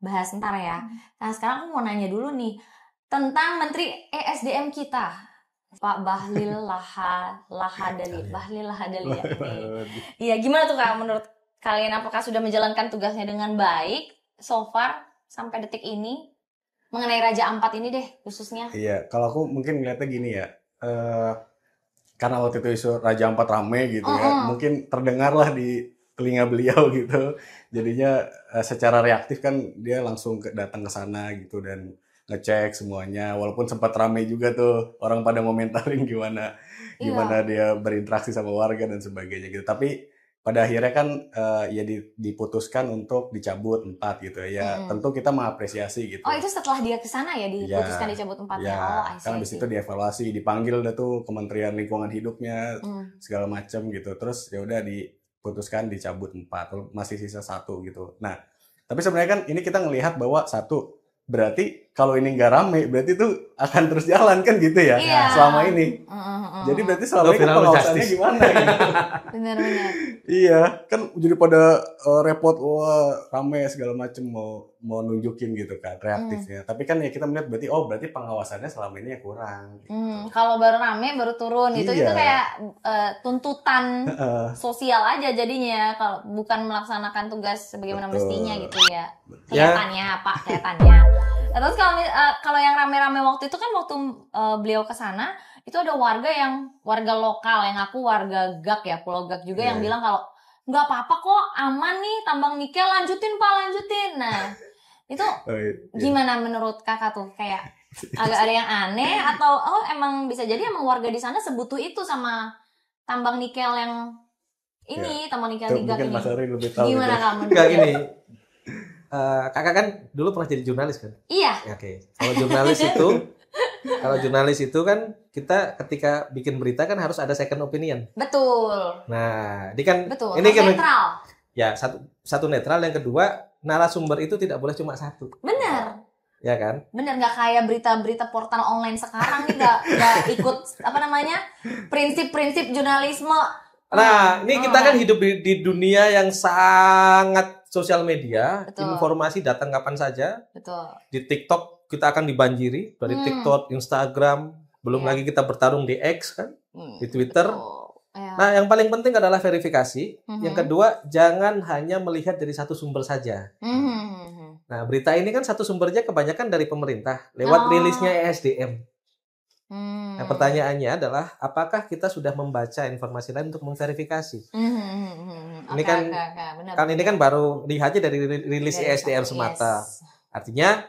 bahas ntar ya. Nah, sekarang aku mau nanya dulu nih tentang Menteri ESDM kita, Pak Bahlil Lahadalia. Iya, gimana tuh Kak menurut kalian, apakah sudah menjalankan tugasnya dengan baik so far sampai detik ini? Mengenai Raja Ampat ini deh khususnya. Iya, kalau aku mungkin ngeliatnya gini ya, karena waktu itu isu Raja Ampat rame gitu ya, mungkin terdengarlah di telinga beliau gitu. Jadinya secara reaktif kan dia langsung datang ke sana gitu dan ngecek semuanya. Walaupun sempat rame juga tuh orang pada ngomentarin gimana dia berinteraksi sama warga dan sebagainya gitu. Tapi pada akhirnya kan ya diputuskan untuk dicabut 4 gitu ya. Tentu kita mengapresiasi gitu. Oh, itu setelah dia ke sana ya diputuskan dicabut 4-nya. Kan habis itu dievaluasi, dipanggil dah tuh Kementerian Lingkungan Hidupnya segala macam gitu. Terus ya udah diputuskan dicabut 4, masih sisa 1 gitu. Nah, tapi sebenarnya kan ini kita ngelihat bahwa berarti kalau ini nggak rame, berarti itu akan terus jalan kan gitu ya selama ini. Jadi berarti selama ini pengawasannya gimana gitu. Benar-benar. Iya, kan jadi pada repot, rame segala macem mau nunjukin gitu kan reaktifnya. Tapi kan ya kita melihat berarti pengawasannya selama ini ya kurang. Gitu. Kalau baru rame baru turun itu kayak tuntutan sosial aja jadinya, kalau bukan melaksanakan tugas sebagaimana mestinya gitu ya. Kelihatannya. Terus kalau yang rame-rame waktu itu kan waktu beliau ke sana itu ada warga lokal yang ngaku warga Gak ya, Pulau Gak juga yang bilang kalau nggak apa-apa kok, aman nih tambang nikel, lanjutin. Nah, itu gimana menurut Kakak tuh? Kayak agak ada yang aneh atau emang bisa jadi emang warga di sana sebutuh itu sama tambang nikel yang ini, tambang nikel di Gak ini. Mas Ari lebih tahu. Gimana kamu? Enggak gini. Kakak kan dulu pernah jadi jurnalis kan? Iya. Oke. Kalau jurnalis itu kan kita ketika bikin berita kan harus ada second opinion. Betul. Nah, ini kan netral. Ya, satu netral, yang kedua narasumber itu tidak boleh cuma satu. Benar. ya kan? Bener, nggak kayak berita-berita portal online sekarang nih, nggak ikut apa namanya prinsip-prinsip jurnalisme. Nah, ini kita kan hidup di dunia yang sangat sosial media, Betul. informasi datang kapan saja. Betul. Di TikTok kita akan dibanjiri dari TikTok, Instagram, belum lagi kita bertarung di X kan, di Twitter. Ya. Nah, yang paling penting adalah verifikasi. Yang kedua, jangan hanya melihat dari satu sumber saja. Nah, berita ini kan satu sumbernya kebanyakan dari pemerintah lewat rilisnya ESDM. Nah, pertanyaannya adalah apakah kita sudah membaca informasi lain untuk memverifikasi? Ini kan ini kan baru lihatnya dari rilis ESDM semata. Artinya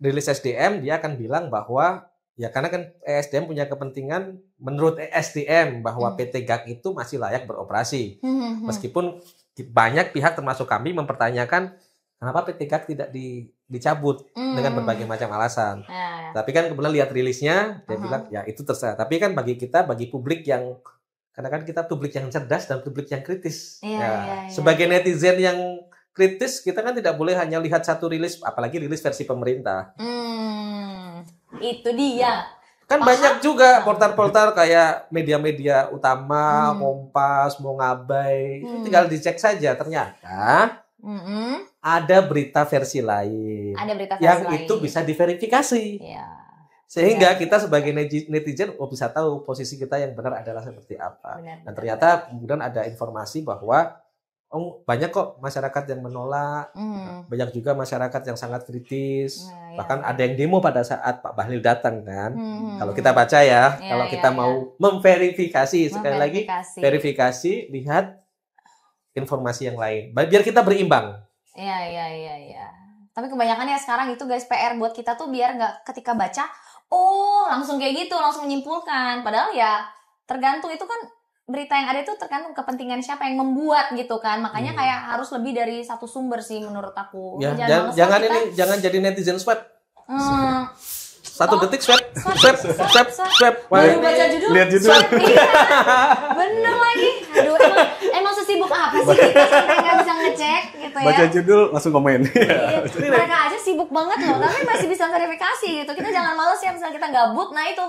rilis ESDM dia akan bilang bahwa ya karena kan ESDM punya kepentingan menurut ESDM bahwa PT GAC itu masih layak beroperasi. Meskipun banyak pihak termasuk kami mempertanyakan kenapa PT GAC tidak dicabut dengan berbagai macam alasan. Tapi kan kemudian lihat rilisnya, dia bilang ya itu terserah. Tapi kan bagi kita, bagi publik yang, karena kan kita publik yang cerdas dan publik yang kritis. Sebagai netizen yang kritis, kita kan tidak boleh hanya lihat satu rilis, apalagi rilis versi pemerintah. Itu dia. Kan banyak juga portal-portal kayak media-media utama, Kompas, Mongabai, tinggal dicek saja. Ternyata ada berita versi lain yang itu bisa diverifikasi. Sehingga kita sebagai netizen bisa tahu posisi kita yang benar adalah seperti apa. Dan ternyata kemudian ada informasi bahwa banyak kok masyarakat yang menolak, banyak juga masyarakat yang sangat kritis. Bahkan ada yang demo pada saat Pak Bahlil datang kan. Kalau kita baca ya, kalau kita mau memverifikasi, sekali lagi verifikasi, lihat informasi yang lain. Biar kita berimbang. Iya. Tapi kebanyakan ya sekarang itu guys PR buat kita tuh biar nggak ketika baca, langsung kayak gitu, langsung menyimpulkan. Padahal ya tergantung itu kan berita yang ada itu tergantung kepentingan siapa yang membuat gitu kan. Makanya kayak harus lebih dari satu sumber sih menurut aku. Ya, jangan jadi netizen swab. Satu detik swab. Baru baca judul. Lihat judul. Bener lagi. Aduh, emang sesibuk apa sih kita sampai nggak bisa ngecek gitu ya. Baca judul langsung komen. Iya, mereka aja sibuk banget loh, tapi masih bisa verifikasi gitu. Kita jangan males ya misalnya kita gabut, nah itu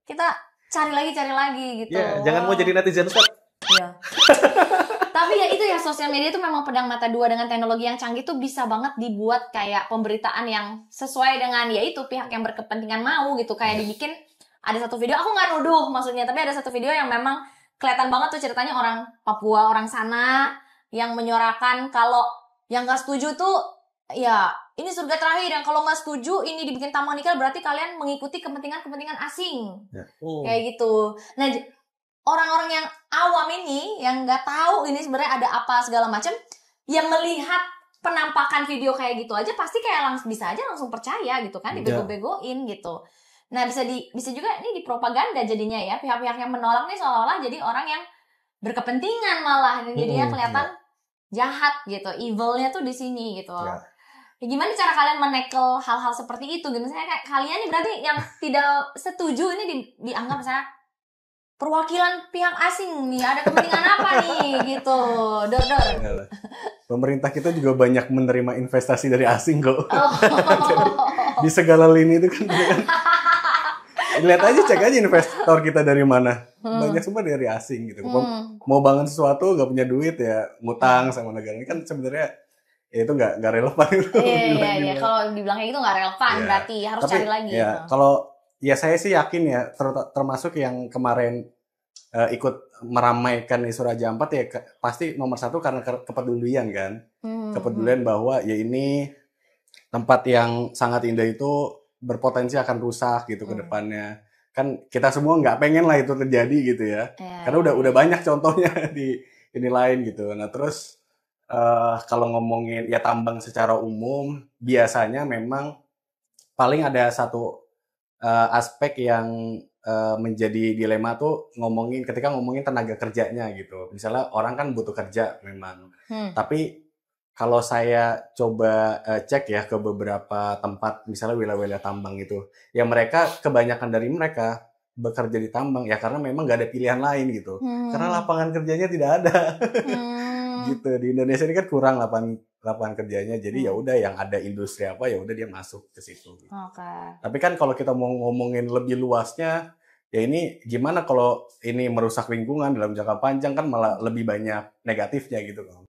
kita cari lagi gitu. Ya, jangan mau jadi netizen swab. Iya. Tapi ya itu ya, sosial media itu memang pedang mata dua. Dengan teknologi yang canggih tuh bisa banget dibuat kayak pemberitaan yang sesuai dengan ya itu pihak yang berkepentingan mau gitu. Kayak dibikin ada satu video, aku nggak nuduh maksudnya, tapi ada satu video yang memang kelihatan banget tuh ceritanya orang Papua, orang sana yang menyuarakan kalau yang nggak setuju tuh ya ini surga terakhir, yang kalau nggak setuju ini dibikin tambang nikel berarti kalian mengikuti kepentingan asing. Kayak gitu. Nah, orang-orang yang awam ini yang nggak tahu ini sebenarnya ada apa segala macam, yang melihat penampakan video kayak gitu aja pasti kayak bisa aja langsung percaya gitu kan, dibego-begoin gitu. Nah, bisa juga ini dipropaganda jadinya ya, pihak-pihak yang menolak nih seolah-olah jadi orang yang berkepentingan malah, jadinya kelihatan jahat gitu, evilnya tuh di sini gitu. Ya, gimana cara kalian menekel hal-hal seperti itu? Misalnya kayak kalian nih berarti yang tidak setuju ini dianggap misalnya perwakilan pihak asing nih, ada kepentingan apa nih gitu. Dor. Pemerintah kita juga banyak menerima investasi dari asing kok. Di segala lini itu kan. Lihat aja, cek aja investor kita dari mana. Banyak semua dari asing gitu. Mau bangun sesuatu nggak punya duit ya ngutang sama negara. Ini kan sebenarnya ya itu nggak relevan. Iya. Kalau dibilang kayak gitu nggak relevan, berarti harus cari lagi. Ya, kalau ya saya sih yakin ya, termasuk yang kemarin ikut meramaikan isu Raja Ampat ya pasti nomor satu karena kepedulian kan. Kepedulian bahwa ya ini tempat yang sangat indah itu berpotensi akan rusak gitu ke depannya. Kan kita semua nggak pengen lah itu terjadi gitu ya. Karena udah banyak contohnya di ini lain gitu. Nah terus kalau ngomongin ya tambang secara umum, biasanya memang paling ada satu aspek yang menjadi dilema tuh ketika ngomongin tenaga kerjanya gitu. Misalnya orang kan butuh kerja memang. Tapi kalau saya coba cek ya ke beberapa tempat, misalnya wilayah-wilayah tambang gitu, ya kebanyakan dari mereka bekerja di tambang ya karena memang nggak ada pilihan lain gitu. Karena lapangan kerjanya tidak ada. Gitu. Di Indonesia ini kan kurang lapangan lapangan kerjanya. Jadi ya udah yang ada industri apa ya udah dia masuk ke situ. Oke. Tapi kan kalau kita mau ngomongin lebih luasnya, ya ini gimana kalau ini merusak lingkungan dalam jangka panjang kan malah lebih banyak negatifnya gitu kan.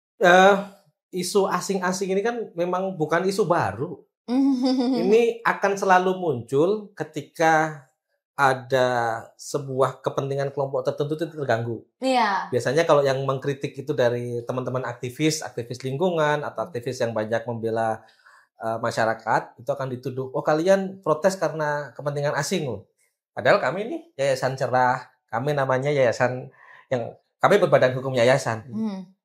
Isu asing-asing ini kan memang bukan isu baru. Ini akan selalu muncul ketika ada sebuah kepentingan kelompok tertentu itu terganggu. Iya. Biasanya kalau yang mengkritik itu dari teman-teman aktivis lingkungan atau aktivis yang banyak membela masyarakat, itu akan dituduh, oh kalian protes karena kepentingan asing loh. Padahal kami nih Yayasan Cerah, kami namanya yayasan yang kami berbadan hukum yayasan.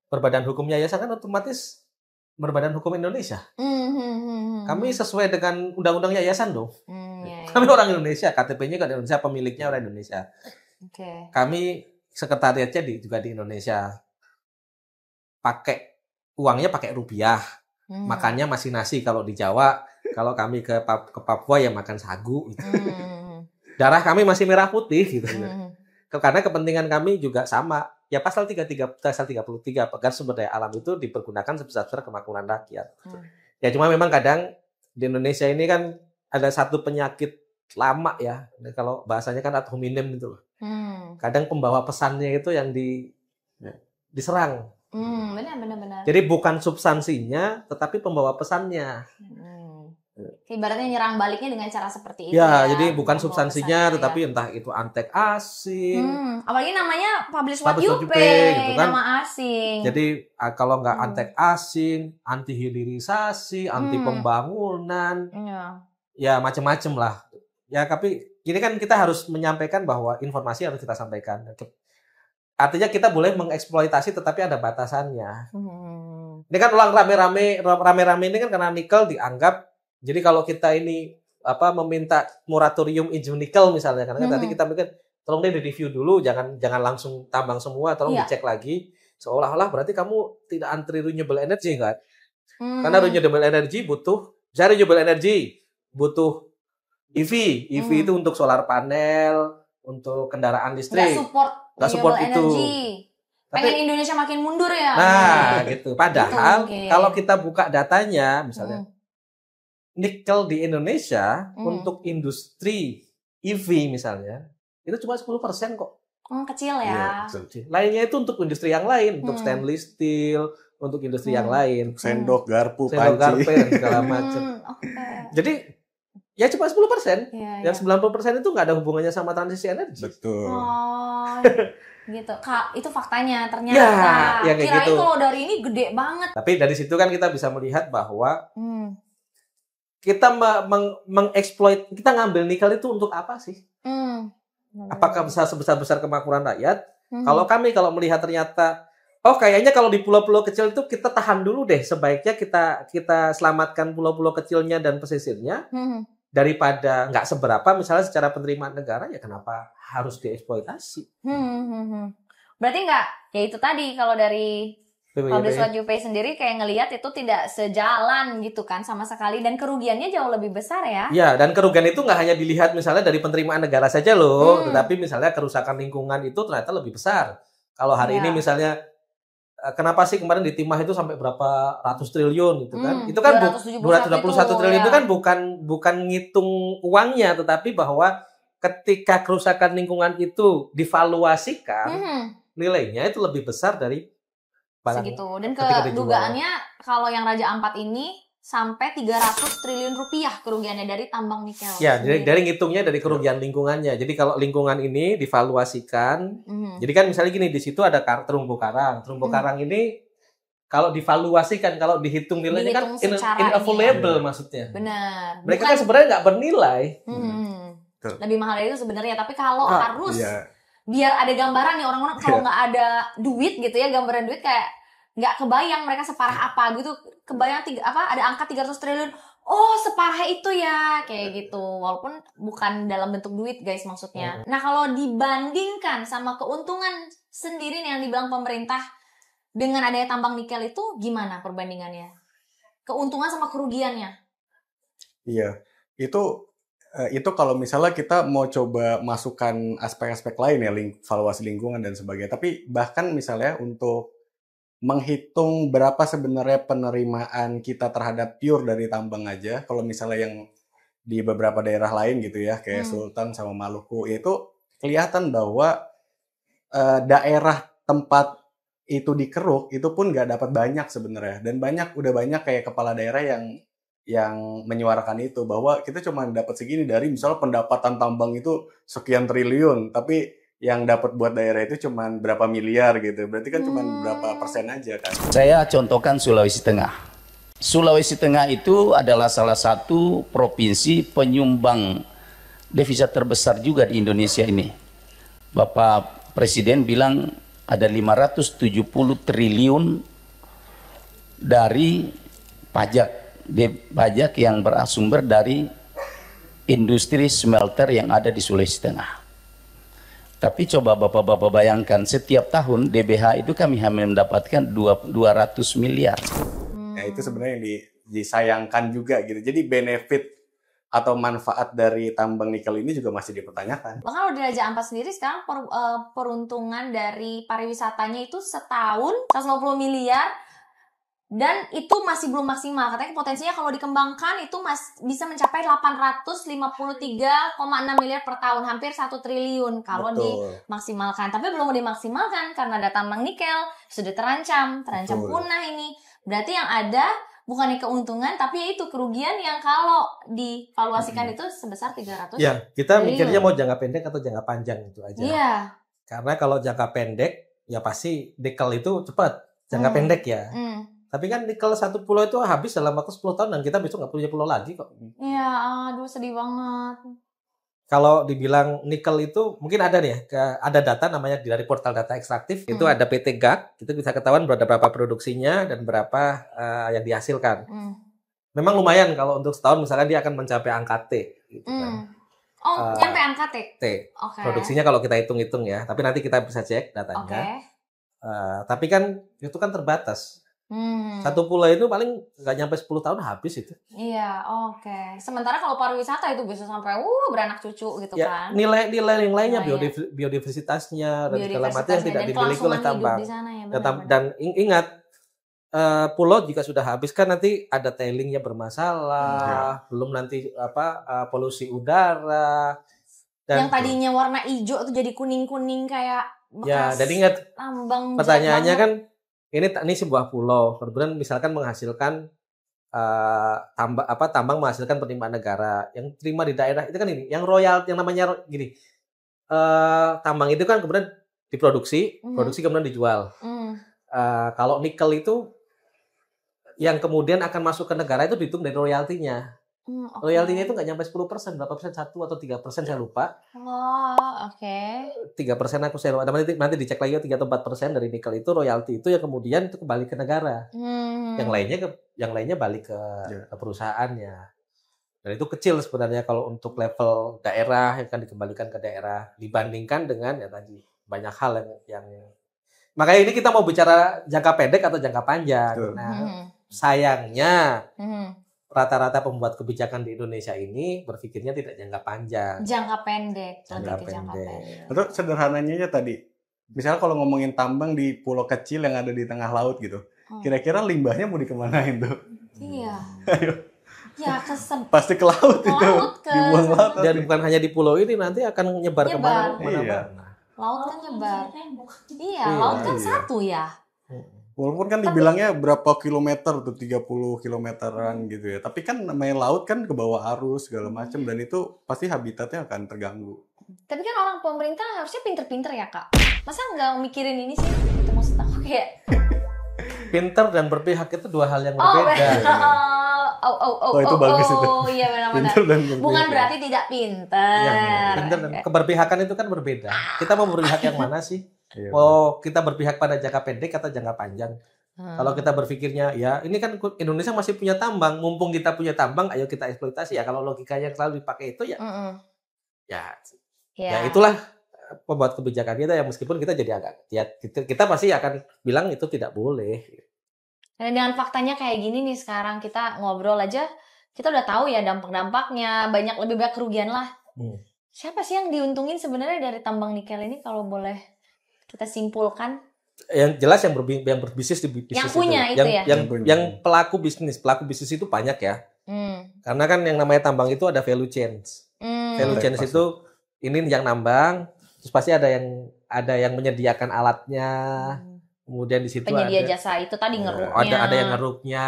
Berbadan hukum yayasan kan otomatis berbadan hukum Indonesia. Kami sesuai dengan undang-undang yayasan dong. Kami orang Indonesia, KTP-nya kan Indonesia, pemiliknya orang Indonesia. Kami sekretariatnya juga di Indonesia. Uangnya pakai rupiah. Makannya masih nasi kalau di Jawa. Kalau kami ke Papua ya makan sagu. Gitu. Darah kami masih merah putih gitu. Karena kepentingan kami juga sama. Ya pasal 33 Pegan Sumber Daya Alam itu dipergunakan sebesar-besar kemakmuran rakyat. Ya cuma memang kadang di Indonesia ini kan ada satu penyakit lama ya. Kalau bahasanya kan ad hominem gitu loh. Kadang pembawa pesannya itu yang diserang. Benar. Jadi bukan substansinya, tetapi pembawa pesannya. Ibaratnya nyerang baliknya dengan cara seperti itu ya. ya. Jadi bukan substansinya, tetapi entah itu antek asing. Apalagi namanya publish what you pay, gitu kan. Nama asing. Jadi kalau nggak antek asing, anti hilirisasi, anti pembangunan, ya macam-macam lah. Ya tapi ini kan kita harus menyampaikan bahwa informasi harus kita sampaikan. Artinya kita boleh mengeksploitasi tetapi ada batasannya. Ini kan ulang rame-rame ini kan karena nikel dianggap. Jadi kalau kita ini meminta moratorium izin nikel misalnya, karena tadi kita mikir tolong deh di review dulu, jangan langsung tambang semua, tolong dicek lagi. Seolah-olah berarti kamu tidak anti renewable energy kan? Karena renewable energy renewable energy butuh EV itu untuk solar panel, untuk kendaraan listrik. Nggak support itu. Pengen Indonesia makin mundur ya. Nah, gitu. Padahal kalau kita buka datanya, misalnya nikel di Indonesia untuk industri EV misalnya, itu cuma 10% kok. Kecil ya. Lainnya itu untuk industri yang lain, untuk stainless steel, untuk industri yang lain. Sendok, garpu, panci. Dan segala macam. Jadi ya cuma 10%. Yang 90% itu nggak ada hubungannya sama transisi energi. Betul. Gitu. Kak, itu faktanya ternyata. Ya, kayak kirain gitu. kalau dari ini gede banget. Tapi dari situ kan kita bisa melihat bahwa kita mengeksploit, kita ngambil nikel itu untuk apa sih? Apakah sebesar-besar kemakmuran rakyat? Kalau melihat ternyata, kayaknya kalau di pulau-pulau kecil itu kita tahan dulu deh. Sebaiknya kita selamatkan pulau-pulau kecilnya dan pesisirnya. Daripada nggak seberapa misalnya secara penerimaan negara, ya kenapa harus dieksploitasi? Berarti nggak, ya itu tadi kalau dari Publish What You Pay sendiri kayak ngelihat itu tidak sejalan gitu kan sama sekali, dan kerugiannya jauh lebih besar ya. Ya, dan kerugian itu nggak hanya dilihat misalnya dari penerimaan negara saja loh, tetapi misalnya kerusakan lingkungan itu ternyata lebih besar. Kalau hari ini misalnya kenapa sih kemarin di Timah itu sampai berapa ratus triliun gitu kan? Itu kan 271 triliun itu kan bukan ngitung uangnya, tetapi bahwa ketika kerusakan lingkungan itu divaluasikan, nilainya itu lebih besar dari segitu. Dan kedugaannya kalau yang Raja Ampat ini sampai 300 triliun rupiah kerugiannya dari tambang nikel. Ya, dari ngitungnya dari kerugian lingkungannya. Jadi kalau lingkungan ini divaluasikan, jadi kan misalnya gini, di situ ada terumbu karang. Terumbu karang ini kalau divaluasikan, kalau dihitung nilainya kan inavaluable maksudnya. Benar. Mereka kan sebenarnya nggak bernilai. Lebih mahal dari itu sebenarnya. Tapi kalau harus biar ada gambaran nih orang-orang, kalau nggak ada duit gitu ya, gambaran duit kayak nggak kebayang mereka separah apa gitu. Kebayang ada angka 300 triliun. Oh, separah itu ya, kayak gitu. Walaupun bukan dalam bentuk duit, guys, maksudnya. Nah, kalau dibandingkan sama keuntungan sendiri nih yang dibilang pemerintah dengan adanya tambang nikel itu, gimana perbandingannya? Keuntungan sama kerugiannya? Iya, itu kalau misalnya kita mau coba masukkan aspek-aspek lain ya, valuasi lingkungan dan sebagainya. Tapi bahkan misalnya untuk menghitung berapa sebenarnya penerimaan kita terhadap pure dari tambang aja. Kalau misalnya yang di beberapa daerah lain gitu ya, kayak Sultan sama Maluku, itu kelihatan bahwa daerah tempat itu dikeruk itu pun nggak dapat banyak sebenarnya. Dan udah banyak kayak kepala daerah yang menyuarakan itu, bahwa kita cuma dapat segini dari misalnya pendapatan tambang itu sekian triliun, tapi yang dapat buat daerah itu cuma berapa miliar gitu. Berarti kan cuma berapa persen aja kan. Saya contohkan Sulawesi Tengah. Sulawesi Tengah itu adalah salah satu provinsi penyumbang devisa terbesar juga di Indonesia ini. Bapak Presiden bilang ada 570 triliun dari pajak yang bersumber dari industri smelter yang ada di Sulawesi Tengah. Tapi coba Bapak-Bapak bayangkan, setiap tahun DBH itu kami hanya mendapatkan 200 miliar. Ya itu sebenarnya yang disayangkan juga gitu. Jadi benefit atau manfaat dari tambang nikel ini juga masih dipertanyakan. Bahkan kalau di Raja Ampat sendiri sekarang peruntungan dari pariwisatanya itu setahun 150 miliar. Dan itu masih belum maksimal. Katanya potensinya kalau dikembangkan itu bisa mencapai 853,6 miliar per tahun. Hampir 1 triliun kalau dimaksimalkan. Tapi belum dimaksimalkan karena ada tambang nikel sudah terancam punah ini. Berarti yang ada bukannya keuntungan, tapi itu kerugian yang kalau divaluasikan itu sebesar 300 Ya, kita triliun. mikirnya mau jangka pendek atau jangka panjang itu aja. Iya. Karena kalau jangka pendek, ya pasti nikel itu cepat. Jangka pendek ya. Tapi kan nikel satu pulau itu habis dalam waktu 10 tahun dan kita besok nggak punya pulau lagi kok. Iya, aduh sedih banget. Kalau dibilang nikel itu mungkin ada nih, ada data namanya dari portal data ekstraktif, itu ada PT GAC, itu bisa ketahuan berapa produksinya dan berapa yang dihasilkan. Memang lumayan kalau untuk setahun misalkan dia akan mencapai angka T. Gitu kan. Oh, nyampe angka T? T. Okay. Produksinya kalau kita hitung-hitung ya, tapi nanti kita bisa cek datanya. Okay. Tapi kan itu kan terbatas. Satu pulau itu paling nggak nyampe 10 tahun habis itu. Iya, oke. Sementara kalau pariwisata itu bisa sampai beranak cucu gitu ya, kan. Nilai yang lainnya, biodiversitasnya dan segala macam yang tidak dimiliki oleh tambang. Ya, dan ingat, pulau jika sudah habis kan nanti ada tailingnya bermasalah, belum nanti polusi udara. Dan yang tadinya warna hijau tuh jadi kuning-kuning kayak bekas. Ya, dan ingat pertanyaannya kan ini sebuah pulau, kemudian misalkan menghasilkan tambang menghasilkan penerimaan negara yang terima di daerah itu kan ini, yang royalti yang namanya gini, tambang itu kan kemudian diproduksi, produksi kemudian dijual. Kalau nikel itu yang kemudian akan masuk ke negara itu dihitung dari royaltinya. Royaltinya itu nggak nyampe 10%, berapa persen, 1 atau 3% saya lupa. Oh, oke. 3% aku saya lupa. Nanti dicek lagi 3 atau 4% dari nikel itu royalti itu yang kemudian itu kembali ke negara. Yang lainnya balik ke perusahaannya. Dan itu kecil sebenarnya kalau untuk level daerah yang akan dikembalikan ke daerah dibandingkan dengan ya tadi banyak hal yang makanya ini kita mau bicara jangka pendek atau jangka panjang. Nah, sayangnya rata-rata pembuat kebijakan di Indonesia ini berpikirnya tidak jangka panjang. Jangka pendek. Jangka pendek. Atau sederhananya aja tadi, misalnya kalau ngomongin tambang di pulau kecil yang ada di tengah laut gitu, kira-kira limbahnya mau dikemanain tuh? Iya. Ayo. Ya pasti ke laut itu. Dibuang laut. Dan bukan hanya di pulau ini, nanti akan nyebar kemana-mana. Iya. Laut kan nyebar. Iya, laut kan satu ya. Walaupun kan dibilangnya berapa kilometer tuh, 30 kilometeran gitu ya. Tapi kan namanya laut kan ke bawah arus segala macam dan itu pasti habitatnya akan terganggu. Tapi kan orang pemerintah harusnya pinter-pinter ya, Kak. Masa nggak mikirin ini sih? Itu maksud aku kayak pinter dan berpihak itu dua hal yang berbeda. Itu bagus itu. Oh, iya benar-benar. Bukan berarti tidak pinter. Ya, pinter dan keberpihakan itu kan berbeda. Kita mau berpihak yang mana sih? Oh, kita berpihak pada jangka pendek atau jangka panjang? Kalau kita berpikirnya, ya ini kan Indonesia masih punya tambang, mumpung kita punya tambang, ayo kita eksploitasi. Ya kalau logikanya yang selalu dipakai itu ya itulah pembuat kebijakan kita ya, meskipun kita jadi agak kita pasti akan bilang itu tidak boleh. Dan dengan faktanya kayak gini nih sekarang kita ngobrol aja, kita udah tahu ya dampak-dampaknya, lebih banyak kerugian lah. Siapa sih yang diuntungin sebenarnya dari tambang nikel ini kalau boleh kita simpulkan? yang jelas yang berbisnis di bisnis Yang punya itu ya? Yang pelaku bisnis itu banyak ya. Karena kan yang namanya tambang itu ada value chain. Value chain itu ini yang nambang, terus pasti ada yang menyediakan alatnya. Kemudian di situ penyedia jasa itu tadi ngeruknya. Ada yang ngeruknya,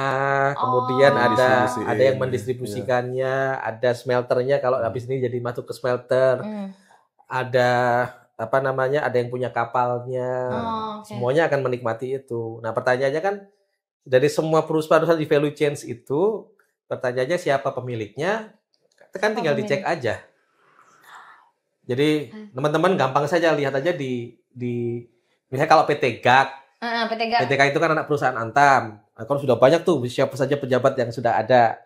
kemudian ada yang mendistribusikannya, ada smelternya kalau habis ini jadi masuk ke smelter. Ada ada yang punya kapalnya. Semuanya akan menikmati itu. Nah, pertanyaannya kan dari semua perusahaan di value chain itu, pertanyaannya siapa pemiliknya? Kan tinggal dicek aja. Jadi teman-teman gampang saja lihat aja di misalnya kalau PT GAC. PT GAC itu kan anak perusahaan Antam. Nah, kalau sudah banyak tuh siapa saja pejabat yang sudah ada.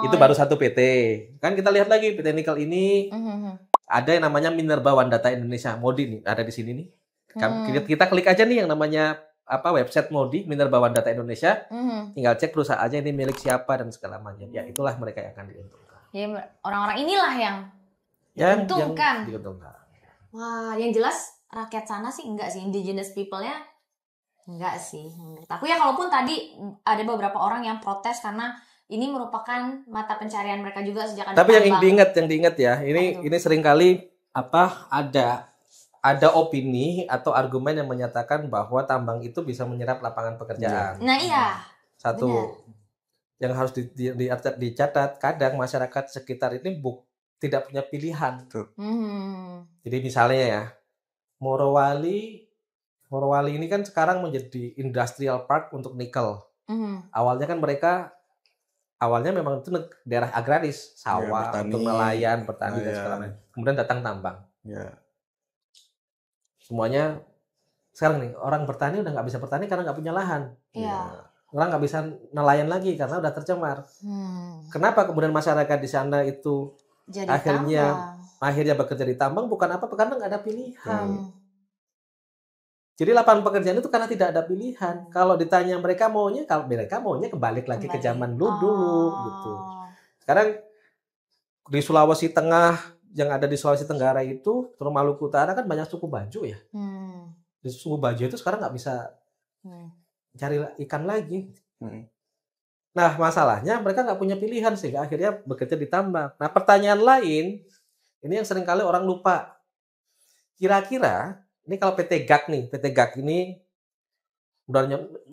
Itu baru satu PT. Kan kita lihat lagi PT Nikel ini ada yang namanya Minerba Data Indonesia. Modi nih ada di sini nih. Kita klik aja nih yang namanya website Modi Minerba Data Indonesia. Tinggal cek perusahaan aja ini milik siapa dan segala macam. Ya itulah mereka yang akan diuntungkan. Ya orang-orang inilah yang diuntungkan. Wah, yang jelas rakyat sana sih enggak sih, indigenous people-nya enggak sih. Menurut aku ya kalaupun tadi ada beberapa orang yang protes karena ini merupakan mata pencarian mereka juga sejak ada. Tapi yang diingat ya, ini seringkali ada opini atau argumen yang menyatakan bahwa tambang itu bisa menyerap lapangan pekerjaan. Nah iya. Satu yang harus dicatat, kadang masyarakat sekitar ini tidak punya pilihan. Jadi misalnya ya, Morowali ini kan sekarang menjadi industrial park untuk nikel. Awalnya kan awalnya memang itu daerah agraris, sawah, untuk nelayan, bertani dan segala macam. Kemudian datang tambang. Semuanya sekarang nih orang bertani udah nggak bisa bertani karena nggak punya lahan. Orang nggak bisa nelayan lagi karena udah tercemar. Kenapa kemudian masyarakat di sana itu jadi akhirnya bekerja di tambang? Bukan apa? Karena nggak ada pilihan. Jadi lapangan pekerjaan itu karena tidak ada pilihan. Kalau ditanya mereka maunya kembali lagi ke zaman dulu gitu. Sekarang di Sulawesi Tengah, yang ada di Sulawesi Tenggara itu, terus Maluku Utara kan banyak suku Bajo ya. Di suku Bajo itu sekarang nggak bisa cari ikan lagi. Nah masalahnya mereka nggak punya pilihan sehingga akhirnya bekerja di tambang. Nah pertanyaan lain, ini yang seringkali orang lupa. Kira-kira ini kalau PT GAC ini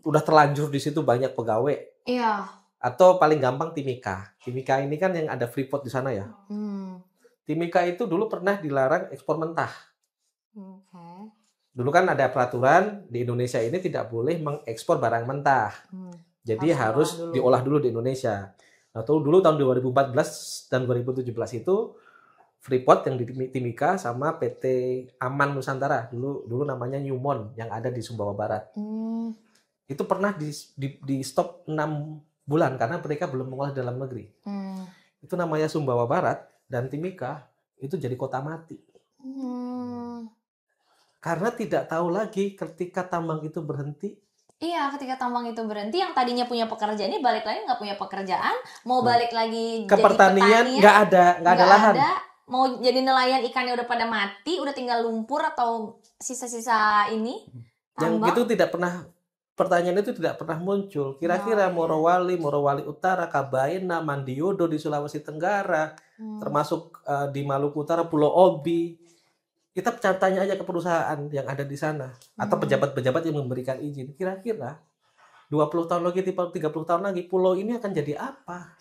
udah terlanjur di situ banyak pegawai. Iya. Atau paling gampang Timika. Timika ini kan yang ada Freeport di sana ya. Timika itu dulu pernah dilarang ekspor mentah. Dulu kan ada peraturan di Indonesia ini tidak boleh mengekspor barang mentah. Jadi harus diolah dulu di Indonesia. Nah, dulu tahun 2014 dan 2017 itu Freeport yang di Timika sama PT Aman Nusantara dulu namanya Newmont yang ada di Sumbawa Barat. Itu pernah di stop 6 bulan karena mereka belum mengolah dalam negeri. Itu namanya Sumbawa Barat dan Timika itu jadi kota mati. Karena tidak tahu lagi ketika tambang itu berhenti. Iya, ketika tambang itu berhenti, yang tadinya punya pekerjaan ini balik lagi nggak punya pekerjaan, mau balik lagi ke jadi pertanian nggak ada lahan. Mau jadi nelayan ikannya udah pada mati, udah tinggal lumpur atau sisa-sisa ini tambang. Yang itu pertanyaan itu tidak pernah muncul. Kira-kira Morowali Utara, Kabaena, Mandiodo di Sulawesi Tenggara, termasuk di Maluku Utara, Pulau Obi. Kita tanya aja ke perusahaan yang ada di sana atau pejabat-pejabat yang memberikan izin. Kira-kira 20 tahun lagi, 30 tahun lagi, pulau ini akan jadi apa?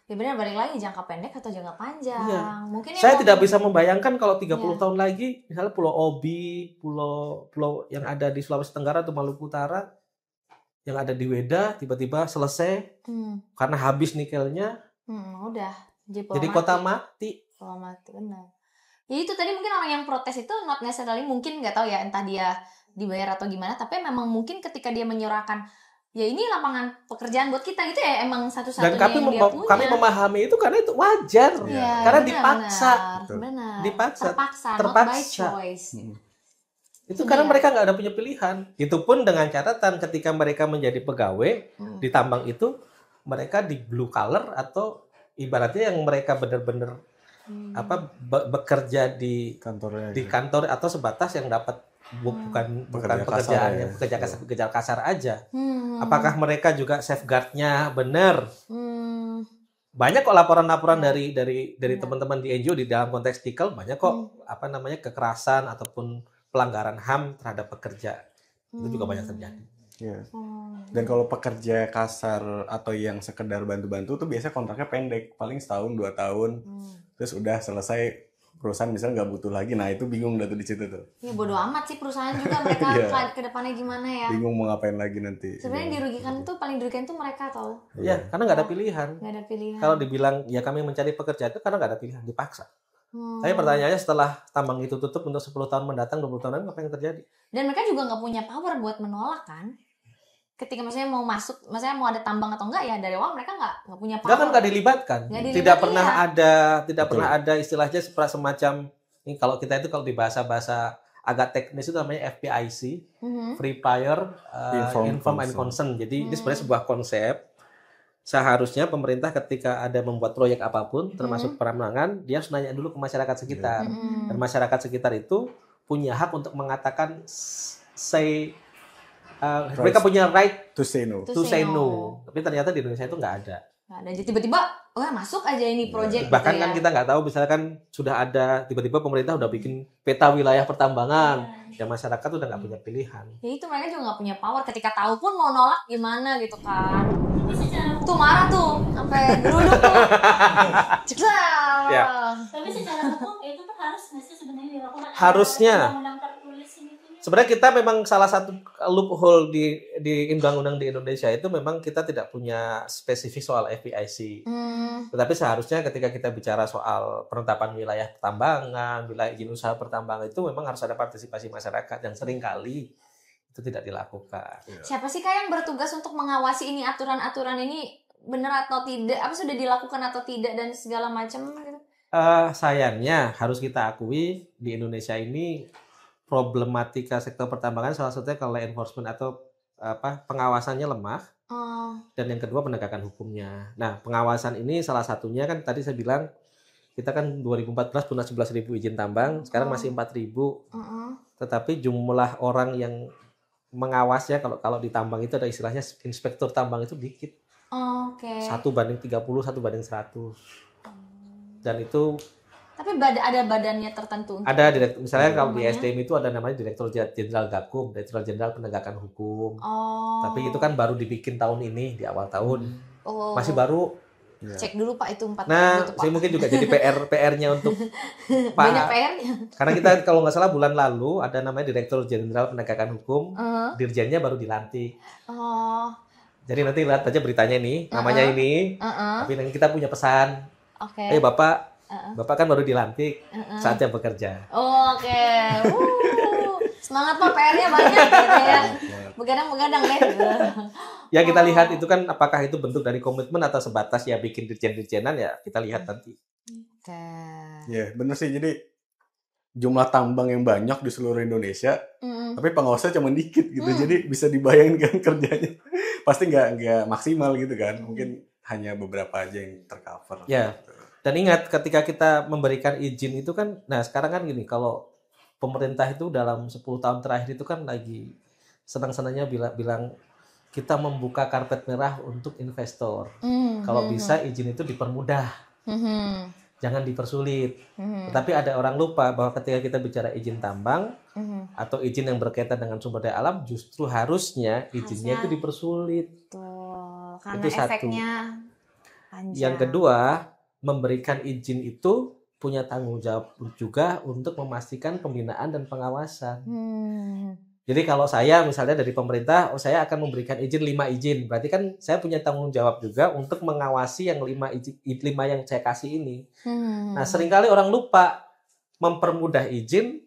Ya benar, balik lagi jangka pendek atau jangka panjang. Iya. Mungkin saya tidak bisa membayangkan kalau 30 tahun lagi, misalnya Pulau Obi, pulau yang ada di Sulawesi Tenggara atau Maluku Utara, yang ada di Weda, tiba-tiba selesai karena habis nikelnya. Udah. Jadi kota mati. Kota mati, benar. Ya itu tadi mungkin orang yang protes itu not necessarily, mungkin nggak tahu ya entah dia dibayar atau gimana, tapi memang mungkin ketika dia menyuarakan ya ini lapangan pekerjaan buat kita gitu ya, emang satu-satunya yang dia punya. Kami memahami itu karena itu wajar, karena dipaksa, terpaksa. Not by choice. Itu karena mereka nggak ada punya pilihan. Itu pun dengan catatan ketika mereka menjadi pegawai di tambang itu, mereka di blue collar atau ibaratnya yang mereka benar-benar bekerja di kantor atau sebatas yang dapat bukan Pekerja pekerjaannya kasar ya. pekerja kasar aja. Apakah mereka juga safeguard-nya benar? Banyak kok laporan-laporan dari teman-teman di NGO di dalam konteks nikel, banyak kok kekerasan ataupun pelanggaran HAM terhadap pekerja. Itu juga banyak terjadi. Iya. Dan kalau pekerja kasar atau yang sekedar bantu-bantu tuh biasanya kontraknya pendek, paling setahun 2 tahun, terus udah selesai, perusahaan misalnya nggak butuh lagi, nah itu bingung dah tuh di situ tuh. Ya bodo amat sih perusahaan juga mereka Iya. ke depannya gimana ya. Bingung mau ngapain lagi nanti. Sebenarnya paling dirugikan tuh mereka tau. Iya, karena nggak ada pilihan. Nggak ada pilihan. Kalau dibilang ya kami mencari pekerja itu karena nggak ada pilihan, dipaksa. Tapi pertanyaannya setelah tambang itu tutup untuk 10 tahun mendatang, 20 tahun lagi apa yang terjadi? Dan mereka juga nggak punya power buat menolak kan. Ketika maksudnya mau masuk, maksudnya mau ada tambang atau enggak ya dari awal mereka nggak punya power. Enggak kan nggak dilibatkan. Tidak pernah ada istilahnya semacam ini kalau kita itu kalau di bahasa agak teknis itu namanya FPIC, Free Prior Inform and Consent. Jadi ini sebenarnya sebuah konsep. Seharusnya pemerintah ketika ada membuat proyek apapun, termasuk penambangan, dia harus nanya dulu ke masyarakat sekitar. Dan masyarakat sekitar itu punya hak untuk mengatakan mereka punya right to say no. To say no. Tapi ternyata di Indonesia itu nggak ada. Jadi tiba-tiba, masuk aja ini proyek. Bahkan gitu kan ya. kita nggak tahu, misalkan sudah ada tiba-tiba pemerintah udah bikin peta wilayah pertambangan, ya masyarakat udah nggak punya pilihan. Ya itu mereka juga nggak punya power. Ketika tahu pun mau nolak gimana gitu kan. Tuh marah tuh, sampai geruduk tuh. Ceklak. Ya. Tapi secara hukum itu tuh harus nggak sih sebenarnya dilakukan? Harusnya. Undang-undang tertulis ini tuh. Sebenarnya kita memang salah satu loophole di undang-undang di Indonesia itu memang kita tidak punya spesifik soal FPIC. Tetapi seharusnya ketika kita bicara soal penetapan wilayah pertambangan, wilayah izin usaha pertambangan itu memang harus ada partisipasi masyarakat yang seringkali itu tidak dilakukan. Siapa sih Kak yang bertugas untuk mengawasi ini aturan-aturan ini benar atau tidak? Apa sudah dilakukan atau tidak dan segala macam gitu? Sayangnya harus kita akui di Indonesia ini problematika sektor pertambangan salah satunya kalau enforcement atau pengawasannya lemah. Dan yang kedua penegakan hukumnya. Nah, pengawasan ini salah satunya kan tadi saya bilang kita kan 2014 punya 11.000 izin tambang, sekarang masih 4.000. Tetapi jumlah orang yang mengawasnya kalau di tambang itu ada istilahnya inspektur tambang itu dikit. 1:30, 1:100. Dan itu tapi ada badannya tertentu untuk ada direktur, misalnya kalau di SDM itu ada namanya Direktur Jenderal Gakum, Direktur Jenderal Penegakan Hukum. Tapi itu kan baru dibikin tahun ini di awal tahun. Masih baru. Cek dulu Pak itu 4 Nah, itu, Pak. saya mungkin juga jadi PR-nya untuk Pak. Banyak PR-nya. Karena kita kalau nggak salah bulan lalu ada namanya Direktur Jenderal Penegakan Hukum, dirjennya baru dilantik. Jadi nanti lihat aja beritanya nih, namanya ini. Tapi nanti kita punya pesan. Bapak kan baru dilantik, saatnya bekerja. Semangat Pak, PR-nya banyak gitu ya. Begadang-begadang deh. Ya kita lihat itu kan apakah itu bentuk dari komitmen atau sebatas ya bikin dirjen-dirjenan ya kita lihat nanti. Ya bener sih, jadi jumlah tambang yang banyak di seluruh Indonesia, tapi pengawasnya cuma dikit gitu. Jadi bisa dibayangkan kerjanya pasti nggak maksimal gitu kan. Mungkin hanya beberapa aja yang tercover. Ya. Dan ingat ketika kita memberikan izin itu kan, nah sekarang kan gini, kalau pemerintah itu dalam 10 tahun terakhir itu kan lagi senang-senangnya bilang kita membuka karpet merah untuk investor. Kalau bisa izin itu dipermudah, jangan dipersulit. Tetapi ada orang lupa bahwa ketika kita bicara izin tambang atau izin yang berkaitan dengan sumber daya alam, justru harusnya izinnya itu dipersulit. Tuh, karena itu satu. efeknya panjang. Yang kedua, memberikan izin itu punya tanggung jawab juga untuk memastikan pembinaan dan pengawasan. Jadi kalau saya misalnya dari pemerintah, saya akan memberikan izin 5 izin. Berarti kan saya punya tanggung jawab juga untuk mengawasi yang 5 yang saya kasih ini. Nah, seringkali orang lupa mempermudah izin,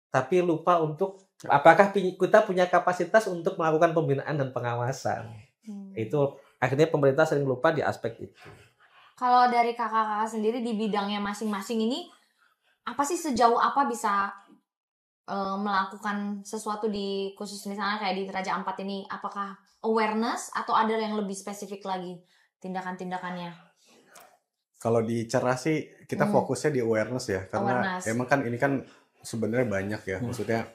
tapi lupa untuk apakah kita punya kapasitas untuk melakukan pembinaan dan pengawasan. Itu akhirnya pemerintah sering lupa di aspek itu. Kalau dari kakak-kakak sendiri di bidangnya masing-masing ini, apa sih sejauh apa bisa melakukan sesuatu di khusus misalnya kayak di Raja Ampat ini? Apakah awareness atau ada yang lebih spesifik lagi tindakan-tindakannya? Kalau di Cerah sih kita fokusnya di awareness ya, karena emang kan ini kan sebenarnya banyak ya, maksudnya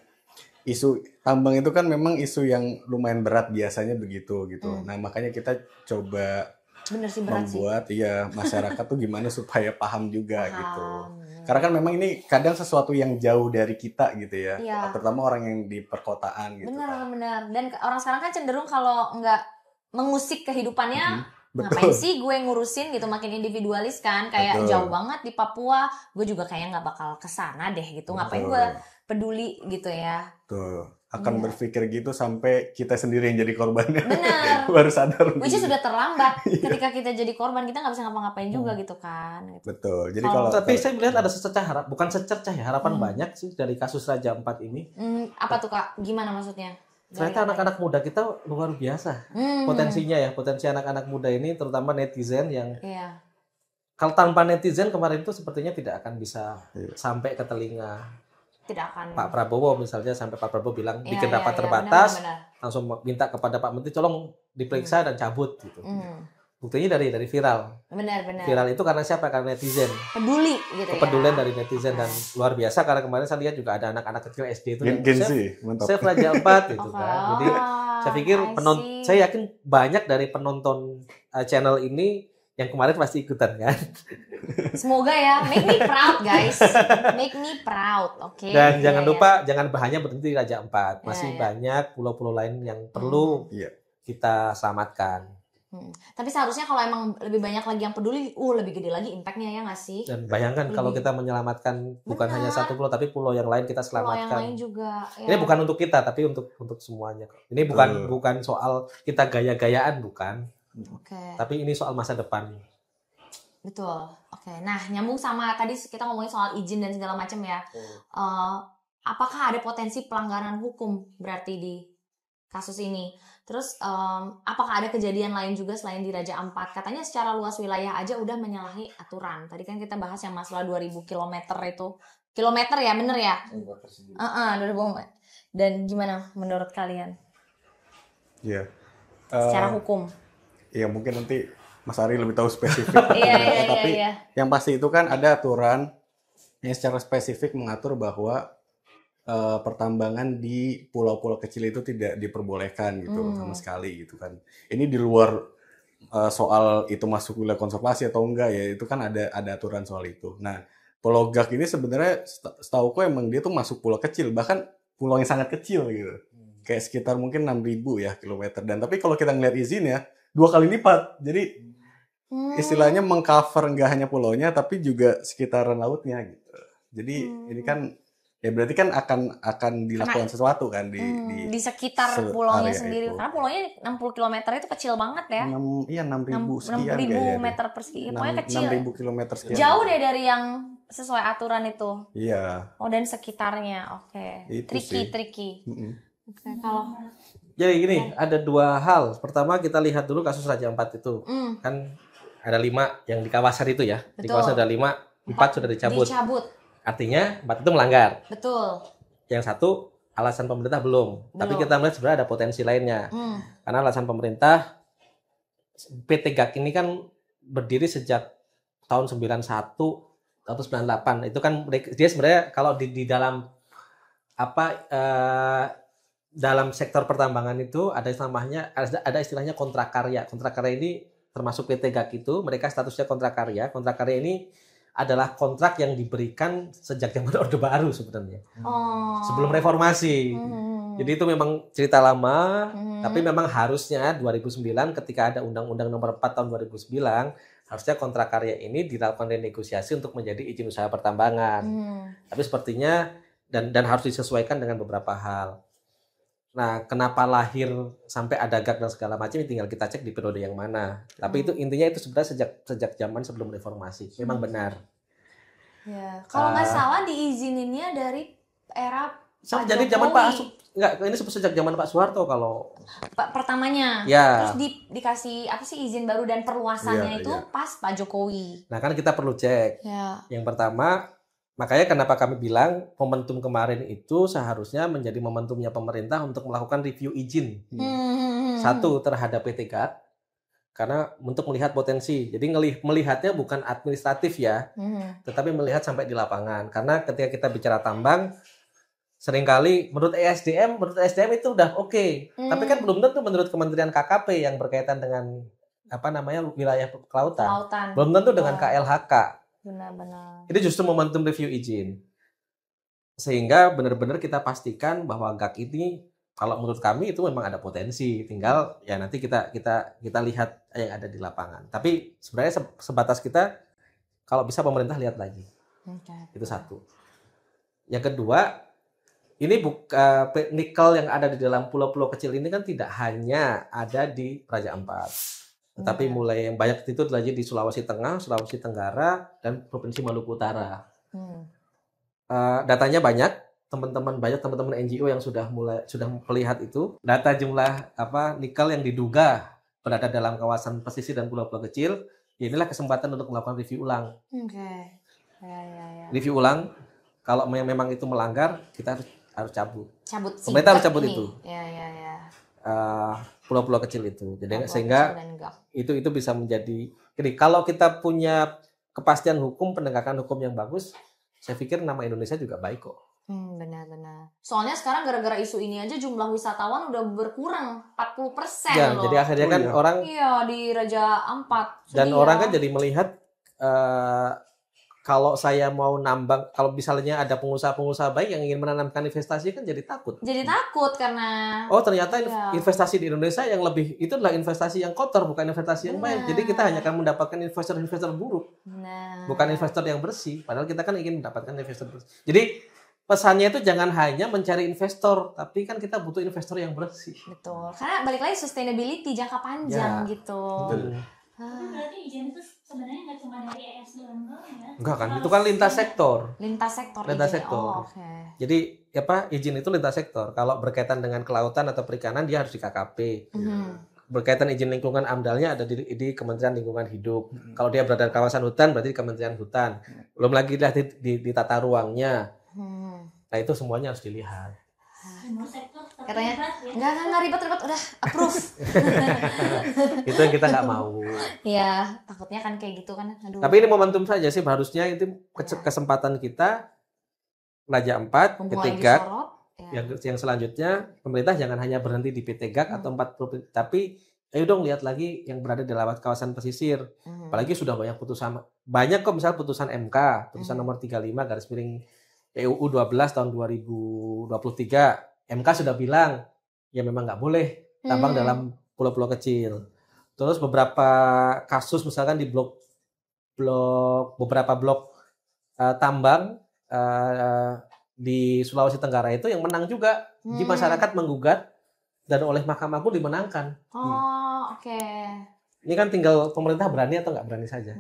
isu tambang itu kan memang isu yang lumayan berat biasanya begitu gitu. Nah, makanya kita coba Bener sih, berat membuat sih. masyarakat tuh gimana supaya paham juga gitu. Karena kan memang ini kadang sesuatu yang jauh dari kita gitu ya. Iya. Terutama orang yang di perkotaan gitu. Bener. Dan orang sekarang kan cenderung kalau nggak mengusik kehidupannya, Betul. ngapain sih gue ngurusin gitu, makin individualis kan. Kayak Betul. jauh banget di Papua, gue juga kayaknya nggak bakal kesana deh gitu. Ngapain gue peduli gitu ya. Tuh, akan Iya. berpikir gitu sampai kita sendiri yang jadi korbannya. Bener. Baru sadar. Which is sudah terlambat. Ketika kita jadi korban, kita nggak bisa ngapa-ngapain juga gitu kan. Gitu. Betul. Jadi Kalau- kalau Tapi saya melihat ada secercah harap, bukan secercah ya, harapan banyak sih dari kasus Raja Ampat ini. Apa tuh Kak? Gimana maksudnya? Ternyata anak-anak muda kita luar biasa potensinya ya, potensi anak-anak muda ini terutama netizen yang Iya. kalau tanpa netizen kemarin itu sepertinya tidak akan bisa Iya. sampai ke telinga Tidak akan. Pak Prabowo misalnya, sampai Pak Prabowo bilang Iya, bikin iya, rapat iya, terbatas, benar. langsung minta kepada Pak Menteri tolong diperiksa dan cabut gitu. Buktinya dari viral. Benar. Viral itu karena siapa? Karena netizen. Peduli gitu Kepedulian ya. dari netizen dan luar biasa karena kemarin saya lihat juga ada anak-anak kecil SD itu yang Gen Z, save mantap. Raja Ampat gitu Oke. kan. Jadi saya pikir I see. saya yakin banyak dari penonton channel ini yang kemarin pasti ikutan kan. Semoga ya, make me proud guys, make me proud, oke. Dan Iya, jangan iya. lupa jangan hanya berhenti di Raja Ampat. Masih Iya. banyak pulau-pulau lain yang perlu Iya. kita selamatkan. Tapi seharusnya kalau emang lebih banyak lagi yang peduli, lebih gede lagi impactnya ya nggak sih? Dan bayangkan kalau kita menyelamatkan bukan Benar. hanya satu pulau tapi pulau yang lain kita Kalau yang lain selamatkan. juga. Ini Ya. bukan untuk kita tapi untuk semuanya. Ini bukan soal kita gaya-gayaan bukan, Oke, tapi ini soal masa depan. betul. Oke, nah nyambung sama tadi kita ngomongin soal izin dan segala macam ya. Apakah ada potensi pelanggaran hukum berarti di kasus ini? Terus apakah ada kejadian lain juga selain di Raja Ampat? Katanya secara luas wilayah aja udah menyalahi aturan. Tadi kan kita bahas yang masalah 2000 km itu. Kilometer ya, bener ya? 2000. Dan gimana menurut kalian Iya. secara hukum? Iya, mungkin nanti Mas Ari lebih tahu spesifik. Iya. Tapi yang pasti itu kan ada aturan yang secara spesifik mengatur bahwa pertambangan di pulau-pulau kecil itu tidak diperbolehkan gitu sama sekali gitu kan. Ini di luar soal itu masuk wilayah konservasi atau enggak ya, itu kan ada aturan soal itu. Nah, Pulau Gak ini sebenarnya setauku emang dia tuh masuk pulau kecil, bahkan pulau yang sangat kecil gitu. Kayak sekitar mungkin 6.000 ya kilometer. Dan tapi kalau kita ngeliat izinnya 2 kali lipat. Jadi istilahnya mengcover nggak hanya pulaunya tapi juga sekitaran lautnya gitu. Jadi ini kan ya berarti kan akan dilakukan sesuatu kan di sekitar pulaunya area sendiri. itu. Karena pulaunya 60 km itu kecil banget ya. 6.000 sekian 6.000 meter persegi. Pokoknya kecil. 6.000 kilometer sekian. Jauh deh dari yang sesuai aturan itu. Iya. Oh, dan sekitarnya. Oke. Itu sih. Tricky. Mm-mm. Oke, kalau Jadi gini, ada dua hal. Pertama kita lihat dulu kasus Raja Ampat itu. Kan ada 5 yang di kawasan itu ya. Di Betul. kawasan ada 5, 4 sudah dicabut. Artinya 4 itu melanggar. Betul. Yang satu alasan pemerintah belum. Tapi kita melihat sebenarnya ada potensi lainnya. Karena alasan pemerintah PT GAK ini kan berdiri sejak tahun 91 atau 98. Itu kan dia sebenarnya kalau di dalam dalam sektor pertambangan itu ada istilahnya kontrak karya. Kontrak karya ini termasuk PT GAK itu mereka statusnya kontrak karya. Kontrak karya ini adalah kontrak yang diberikan sejak zaman Orde Baru sebenarnya. Sebelum reformasi. Jadi itu memang cerita lama, tapi memang harusnya 2009 ketika ada Undang-Undang Nomor 4 tahun 2009, harusnya kontrak karya ini dilakukan renegosiasi untuk menjadi izin usaha pertambangan. Tapi sepertinya dan harus disesuaikan dengan beberapa hal. Nah, kenapa lahir sampai ada GAK dan segala macam tinggal kita cek di periode yang mana. Tapi itu intinya itu sebenarnya sejak zaman sebelum reformasi. Memang benar. Ya, kalau nggak salah diizininnya dari era jadi zaman Pak ini sejak zaman Pak Soeharto kalau pertamanya. Ya. Terus dikasih apa sih izin baru dan perluasannya itu pas Pak Jokowi. Nah, kan kita perlu cek. Ya. Yang pertama, makanya kenapa kami bilang momentum kemarin itu seharusnya menjadi momentumnya pemerintah untuk melakukan review izin. Satu terhadap PT GAK karena untuk melihat potensi. Jadi melihatnya bukan administratif ya, tetapi melihat sampai di lapangan. Karena ketika kita bicara tambang, seringkali menurut SDM itu udah oke. Tapi kan belum tentu menurut Kementerian KKP yang berkaitan dengan wilayah kelautan. Belum tentu dengan KLHK. Benar-benar. Itu justru momentum review izin. Sehingga benar-benar kita pastikan bahwa GAK ini kalau menurut kami itu memang ada potensi. Tinggal ya nanti kita lihat yang ada di lapangan. Tapi sebenarnya sebatas kita kalau bisa pemerintah lihat lagi. Itu satu. Yang kedua, ini nikel yang ada di dalam pulau-pulau kecil ini kan tidak hanya ada di Raja Ampat, tetapi mulai yang banyak itu lagi di Sulawesi Tengah, Sulawesi Tenggara, dan Provinsi Maluku Utara. Datanya banyak, teman-teman NGO yang sudah melihat itu. Data jumlah nikel yang diduga berada dalam kawasan pesisir dan pulau-pulau kecil. Inilah kesempatan untuk melakukan review ulang. Review ulang. Kalau memang itu melanggar, kita harus cabut. Pemerintah harus cabut ini. Itu. Pulau-pulau kecil itu. Jadi sehingga itu bisa menjadi. Jadi kalau kita punya kepastian hukum, penegakan hukum yang bagus, saya pikir nama Indonesia juga baik kok. Benar-benar. Soalnya sekarang gara-gara isu ini aja jumlah wisatawan udah berkurang 40% ya, loh. Jadi akhirnya kan orang. Iya, di Raja Ampat. Dan orang kan jadi melihat. Kalau saya mau nambang, kalau misalnya ada pengusaha-pengusaha baik yang ingin menanamkan investasi kan jadi takut. Jadi takut karena ternyata investasi di Indonesia yang lebih itu adalah investasi yang kotor, bukan investasi yang baik. Jadi kita hanya akan mendapatkan investor-investor buruk, bukan investor yang bersih. Padahal kita kan ingin mendapatkan investor bersih. Jadi pesannya itu jangan hanya mencari investor, tapi kan kita butuh investor yang bersih. Betul. Karena balik lagi sustainability jangka panjang gitu. Betul. Tapi berarti izin itu sebenarnya nggak cuma dari ESDM doang ya? Enggak kan, itu kan lintas sektor. Lintas sektor. Jadi izin itu lintas sektor. Kalau berkaitan dengan kelautan atau perikanan dia harus di KKP. Berkaitan izin lingkungan AMDAL-nya ada di Kementerian Lingkungan Hidup. Kalau dia berada di kawasan hutan berarti di Kementerian Hutan. Belum lagi di tata ruangnya. Nah itu semuanya harus dilihat. Katanya nggak ribet-ribet, udah approve. Itu yang kita nggak mau. Iya, takutnya kan kayak gitu kan. Aduh. Tapi ini momentum saja sih, harusnya itu kesempatan kita Raja Ampat, PT GAK, yang selanjutnya pemerintah jangan hanya berhenti di PT GAK atau 4 provinsi, tapi ayo dong lihat lagi yang berada di lewat kawasan pesisir. Apalagi sudah banyak banyak kok misalnya putusan MK, putusan nomor 35 garis miring PUU 12 tahun 2023, MK sudah bilang ya memang nggak boleh tambang dalam pulau-pulau kecil. Terus beberapa kasus misalkan di beberapa blok tambang di Sulawesi Tenggara itu yang menang juga. Di masyarakat menggugat dan oleh Mahkamah Agung dimenangkan. Oke. Ini kan tinggal pemerintah berani atau nggak berani saja.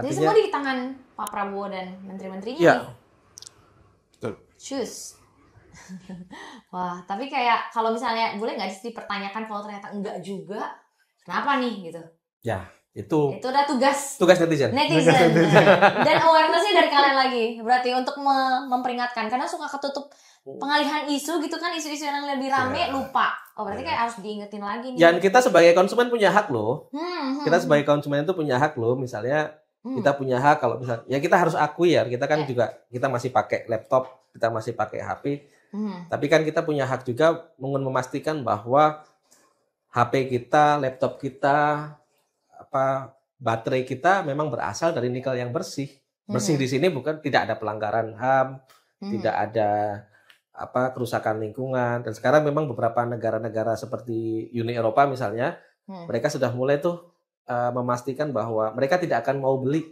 Jadi semua di tangan Pak Prabowo dan menteri-menterinya ya. nih. Cus. Wah, tapi kayak kalau misalnya boleh nggak sih dipertanyakan kalau ternyata enggak juga, kenapa nih gitu? Ya, itu udah tugas netizen. Dan awarenessnya dari kalian lagi, berarti untuk memperingatkan, karena suka ketutup pengalihan isu gitu kan, isu-isu yang lebih rame lupa. Berarti kayak harus diingetin lagi nih. Dan kita sebagai konsumen punya hak loh. Kita sebagai konsumen itu punya hak loh, misalnya kita punya hak kalau misalnya ya kita harus akui ya, kita kan juga kita masih pakai laptop, kita masih pakai HP. Tapi kan kita punya hak juga memastikan bahwa HP kita, laptop kita, baterai kita memang berasal dari nikel yang bersih. Bersih di sini bukan tidak ada pelanggaran HAM, tidak ada kerusakan lingkungan. Dan sekarang memang beberapa negara-negara seperti Uni Eropa misalnya, mereka sudah mulai tuh memastikan bahwa mereka tidak akan mau beli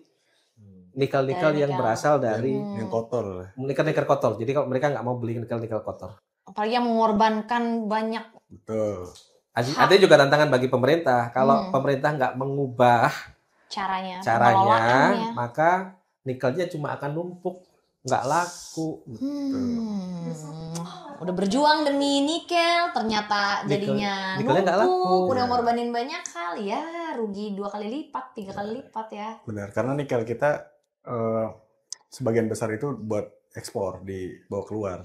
nikel-nikel yang berasal dari yang kotor. Nikel-nikel kotor. Jadi kalau mereka nggak mau beli nikel-nikel kotor. Apalagi yang mengorbankan banyak. Betul. Ada juga tantangan bagi pemerintah. Kalau pemerintah nggak mengubah caranya, maka nikelnya cuma akan numpuk, nggak laku. Udah berjuang demi nikel, ternyata jadinya numpuk, udah ngorbanin banyak kali ya, rugi 2 kali lipat, 3 kali lipat ya. Benar, karena nikel kita sebagian besar itu buat ekspor, dibawa keluar.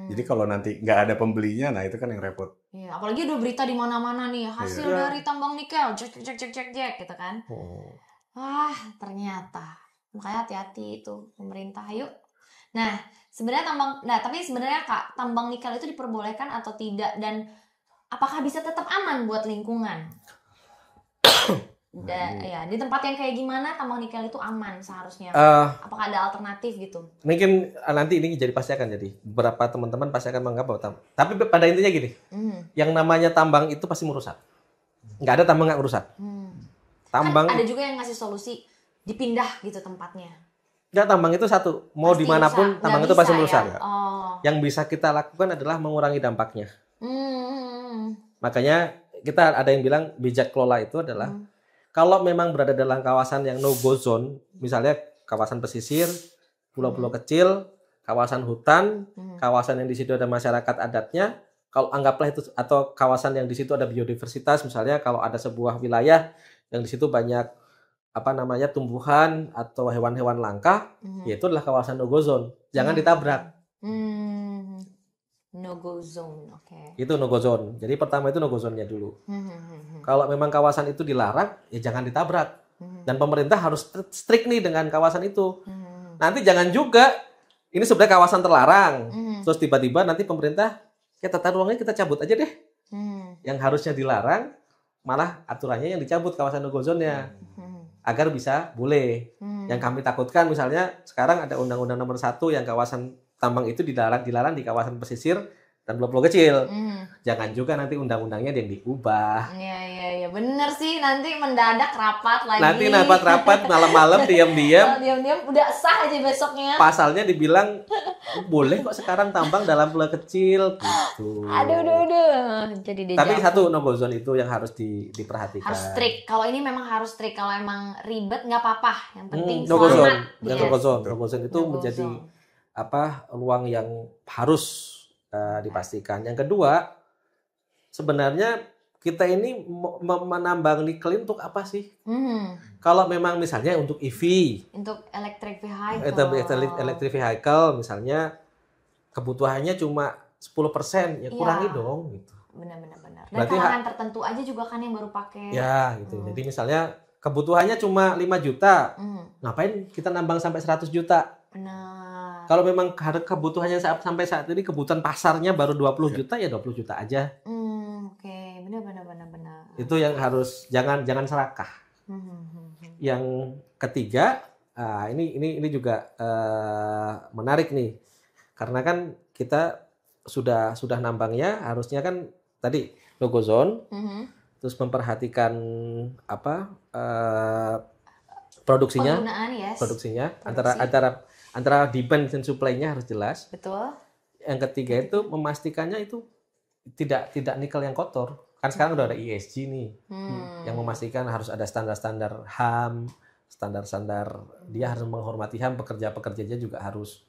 Jadi kalau nanti nggak ada pembelinya, nah itu kan yang repot. Iya, apalagi udah berita di mana-mana nih, hasil dari tambang nikel, cek gitu kan. Wah, ternyata. Makanya hati-hati itu pemerintah, yuk. Nah, tapi sebenarnya Kak, tambang nikel itu diperbolehkan atau tidak, dan apakah bisa tetap aman buat lingkungan? Ya, di tempat yang kayak gimana tambang nikel itu aman seharusnya? Apakah ada alternatif gitu? Mungkin nanti ini pasti akan jadi. Beberapa teman-teman pasti akan menganggap bahwa tapi pada intinya gini, yang namanya tambang itu pasti merusak. Nggak ada tambang nggak merusak. Tambang kan ada juga yang ngasih solusi dipindah gitu tempatnya. Nggak, tambang itu satu. Mau Pasti dimanapun bisa. tambang Nggak itu pasti bisa, merusak. ya? Oh. Yang bisa kita lakukan adalah mengurangi dampaknya. Makanya kita ada yang bilang bijak kelola itu adalah kalau memang berada dalam kawasan yang no-go zone, misalnya kawasan pesisir, pulau-pulau kecil, kawasan hutan, kawasan yang di situ ada masyarakat adatnya, kalau anggaplah itu, atau kawasan yang di situ ada biodiversitas, misalnya kalau ada sebuah wilayah yang di situ banyak tumbuhan atau hewan-hewan langka, yaitu adalah kawasan no-go zone. Jangan ditabrak. No-go zone, oke. Itu no-go zone. Jadi pertama itu no-go zone-nya dulu. Kalau memang kawasan itu dilarang, ya jangan ditabrak. Dan pemerintah harus strict nih dengan kawasan itu. Nanti jangan juga, ini sebenarnya kawasan terlarang. Terus tiba-tiba nanti pemerintah, ya tata ruangnya kita cabut aja deh. Yang harusnya dilarang, malah aturannya yang dicabut kawasan no-go zone-nya. Agar bisa boleh. Yang kami takutkan misalnya, sekarang ada Undang-Undang Nomor 1 yang kawasan tambang itu dilarang di kawasan pesisir dan pulau-pulau kecil. Jangan juga nanti undang-undangnya yang diubah. Iya, bener sih, nanti mendadak rapat lagi. Nanti rapat malam-malam diam-diam. Diam-diam udah sah aja besoknya. Pasalnya dibilang boleh kok sekarang tambang dalam pulau kecil gitu. Aduh. Jadi tapi satu no-go zone itu yang harus diperhatikan. Harus strict. Kalau ini memang harus strict. Kalau emang ribet nggak apa-apa. Yang penting no-go selamat. No-go zone itu menjadi ruang yang harus dipastikan. Yang kedua, sebenarnya kita ini menambang nikel untuk apa sih? Kalau memang misalnya untuk EV, untuk electric vehicle, electric vehicle misalnya kebutuhannya cuma 10%, ya kurangi dong gitu. Benar. Dan berarti kalangan tertentu aja juga kan yang baru pakai. Ya, gitu. Jadi misalnya kebutuhannya cuma 5 juta. Ngapain kita nambang sampai 100 juta? Benar. Kalau memang kebutuhannya sampai saat ini kebutuhan pasarnya baru 20 juta, ya 20 juta aja. Oke. Benar. Itu yang harus jangan serakah. Yang ketiga, ini juga menarik nih. Karena kan kita sudah nambangnya, harusnya kan tadi no-go zone, terus memperhatikan produksinya, antara demand dan supply-nya harus jelas. Betul. Yang ketiga itu memastikannya itu tidak nikel yang kotor. Kan sekarang udah ada ESG nih, yang memastikan harus ada standar-standar HAM, standar-standar dia harus menghormati HAM, pekerja-pekerjanya juga harus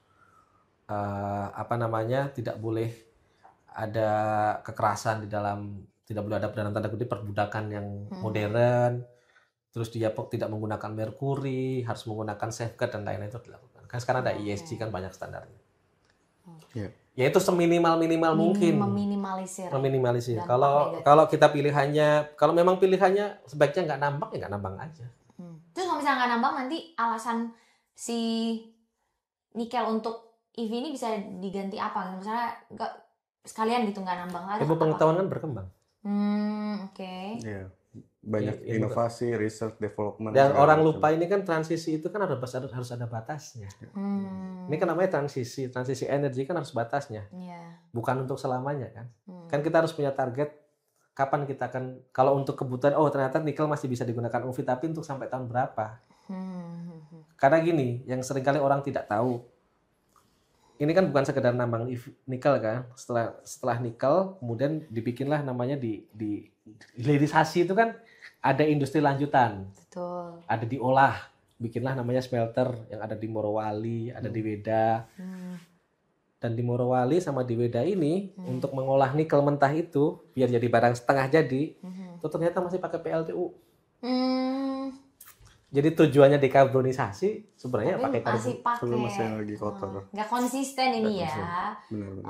tidak boleh ada kekerasan di dalam, tidak boleh ada dalam tanda kutip perbudakan yang modern. Terus dia tidak menggunakan merkuri, harus menggunakan safeguard dan lain-lain itu dilakukan. Kan sekarang ada ESG kan banyak standarnya. Ya itu seminimal mungkin. Meminimalisir. Kalau kita pilihannya, kalau memang pilihannya sebaiknya nggak nambang, ya nggak nambang aja. Terus kalau misalnya nggak nambang, nanti alasan si nikel untuk EV ini bisa diganti apa? Misalnya nggak sekalian gitu nggak nambang. Ilmu pengetahuan kan berkembang. Oke. Iya. Banyak inovasi, research, development. Dan orang lupa ini kan transisi itu kan harus ada batasnya. Ini kan namanya transisi energi kan harus batasnya. Bukan untuk selamanya kan. Kan kita harus punya target kapan kita akan, kalau untuk kebutuhan, ternyata nikel masih bisa digunakan UV, tapi untuk sampai tahun berapa? Karena gini, yang seringkali orang tidak tahu, ini kan bukan sekedar nambang nikel kan. Setelah nikel, kemudian dibikinlah namanya di hilirisasi itu kan ada industri lanjutan. Betul. Ada diolah, bikinlah namanya smelter yang ada di Morowali, ada di Weda. Dan di Morowali sama di Weda ini untuk mengolah nikel mentah itu biar jadi barang setengah jadi, itu ternyata masih pakai PLTU. Jadi tujuannya dekarbonisasi sebenarnya pakai masih lagi kotor. Nggak konsisten ini ya. Benar.